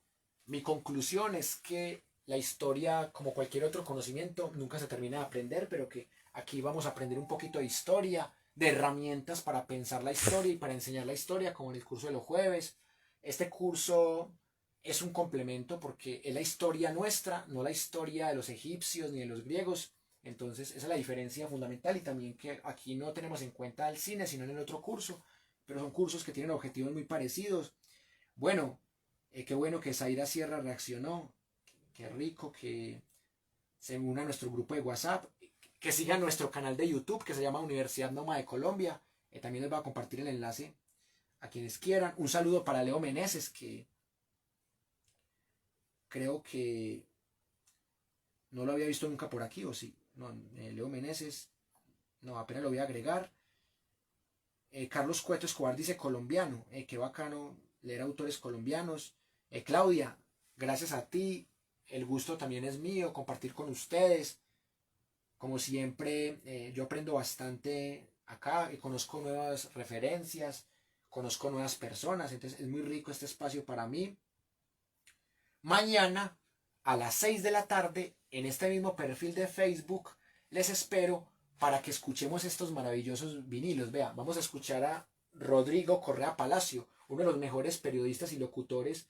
Speaker 1: mi conclusión es que la historia, como cualquier otro conocimiento, nunca se termina de aprender, pero que aquí vamos a aprender un poquito de historia, de herramientas para pensar la historia y para enseñar la historia, como en el curso de los jueves. Este curso es un complemento porque es la historia nuestra, no la historia de los egipcios ni de los griegos. Entonces esa es la diferencia fundamental, y también que aquí no tenemos en cuenta el cine, sino en el otro curso, pero son cursos que tienen objetivos muy parecidos. Bueno, qué bueno que Zaira Sierra reaccionó, qué rico que se una a nuestro grupo de WhatsApp, que sigan nuestro canal de YouTube que se llama Universidad Nómada de Colombia. También les voy a compartir el enlace a quienes quieran. Un saludo para Leo Meneses, que creo que no lo había visto nunca por aquí, o sí. No, Leo Meneses, no, apenas lo voy a agregar. Carlos Cueto Escobar dice colombiano, qué bacano leer autores colombianos. Claudia, gracias a ti, el gusto también es mío compartir con ustedes. Como siempre, yo aprendo bastante acá y conozco nuevas referencias, conozco nuevas personas, entonces es muy rico este espacio para mí. Mañana a las 6 de la tarde, en este mismo perfil de Facebook, les espero para que escuchemos estos maravillosos vinilos. Vea, vamos a escuchar a Rodrigo Correa Palacio, uno de los mejores periodistas y locutores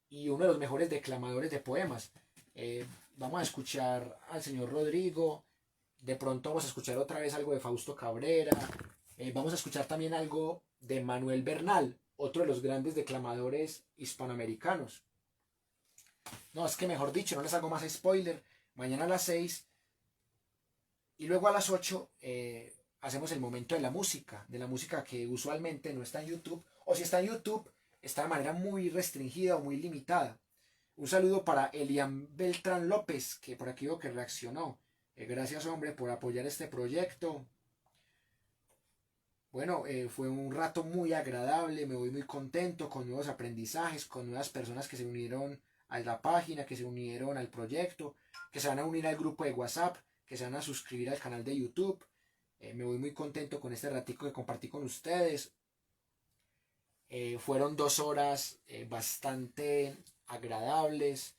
Speaker 1: y uno de los mejores declamadores de poemas. Vamos a escuchar al señor Rodrigo, de pronto vamos a escuchar otra vez algo de Fausto Cabrera, vamos a escuchar también algo de Manuel Bernal, otro de los grandes declamadores hispanoamericanos. No, es que mejor dicho, no les hago más spoiler. Mañana a las 6 y luego a las 8 hacemos el momento de la música que usualmente no está en YouTube, o si está en YouTube, está de manera muy restringida o muy limitada. Un saludo para Elian Beltrán López, que por aquí veo que reaccionó. Gracias, hombre, por apoyar este proyecto. Bueno, fue un rato muy agradable, me voy muy contento con nuevos aprendizajes, con nuevas personas que se unieron a la página, que se unieron al proyecto, que se van a unir al grupo de WhatsApp, que se van a suscribir al canal de YouTube. Me voy muy contento con este ratico que compartí con ustedes. Fueron 2 horas bastante agradables,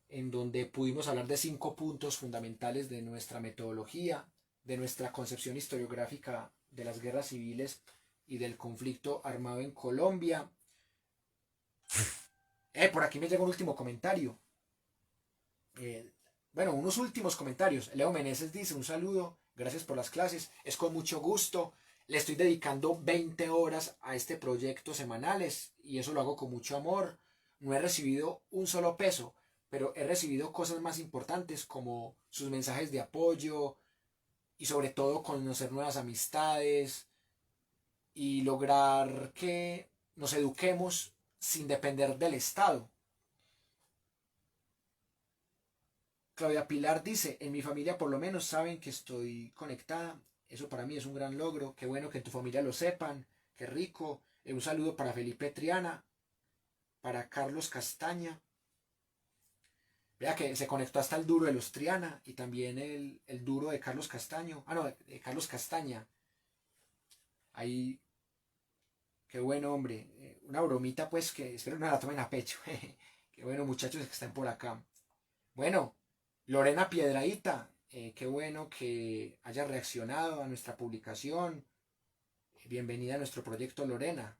Speaker 1: en donde pudimos hablar de 5 puntos fundamentales de nuestra metodología, de nuestra concepción historiográfica de las guerras civiles y del conflicto armado en Colombia. Por aquí me llega un último comentario. Bueno, unos últimos comentarios. Leo Meneses dice: un saludo, gracias por las clases, es con mucho gusto. Le estoy dedicando 20 horas a este proyecto semanales y eso lo hago con mucho amor. No he recibido un solo peso, pero he recibido cosas más importantes como sus mensajes de apoyo y sobre todo conocer nuevas amistades y lograr que nos eduquemos sin depender del Estado. Claudia Pilar dice: en mi familia por lo menos saben que estoy conectada. Eso para mí es un gran logro. Qué bueno que en tu familia lo sepan. Qué rico. Un saludo para Felipe Triana, para Carlos Castaña. Vea que se conectó hasta el duro de los Triana y también el duro de Carlos Castaño. Ah, no, de Carlos Castaña. Ahí, qué bueno, hombre. Una bromita, pues, que espero no la tomen a pecho. Qué bueno, muchachos que están por acá. Bueno, Lorena Piedraíta, qué bueno que haya reaccionado a nuestra publicación. Bienvenida a nuestro proyecto, Lorena.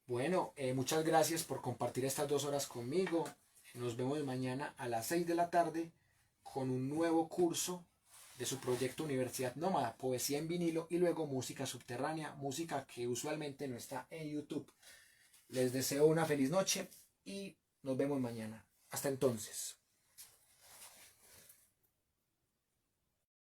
Speaker 1: Bueno, muchas gracias por compartir estas 2 horas conmigo. Nos vemos mañana a las 6 de la tarde con un nuevo curso de su proyecto Universidad Nómada, poesía en vinilo y luego música subterránea, música que usualmente no está en YouTube. Les deseo una feliz noche y nos vemos mañana. Hasta entonces.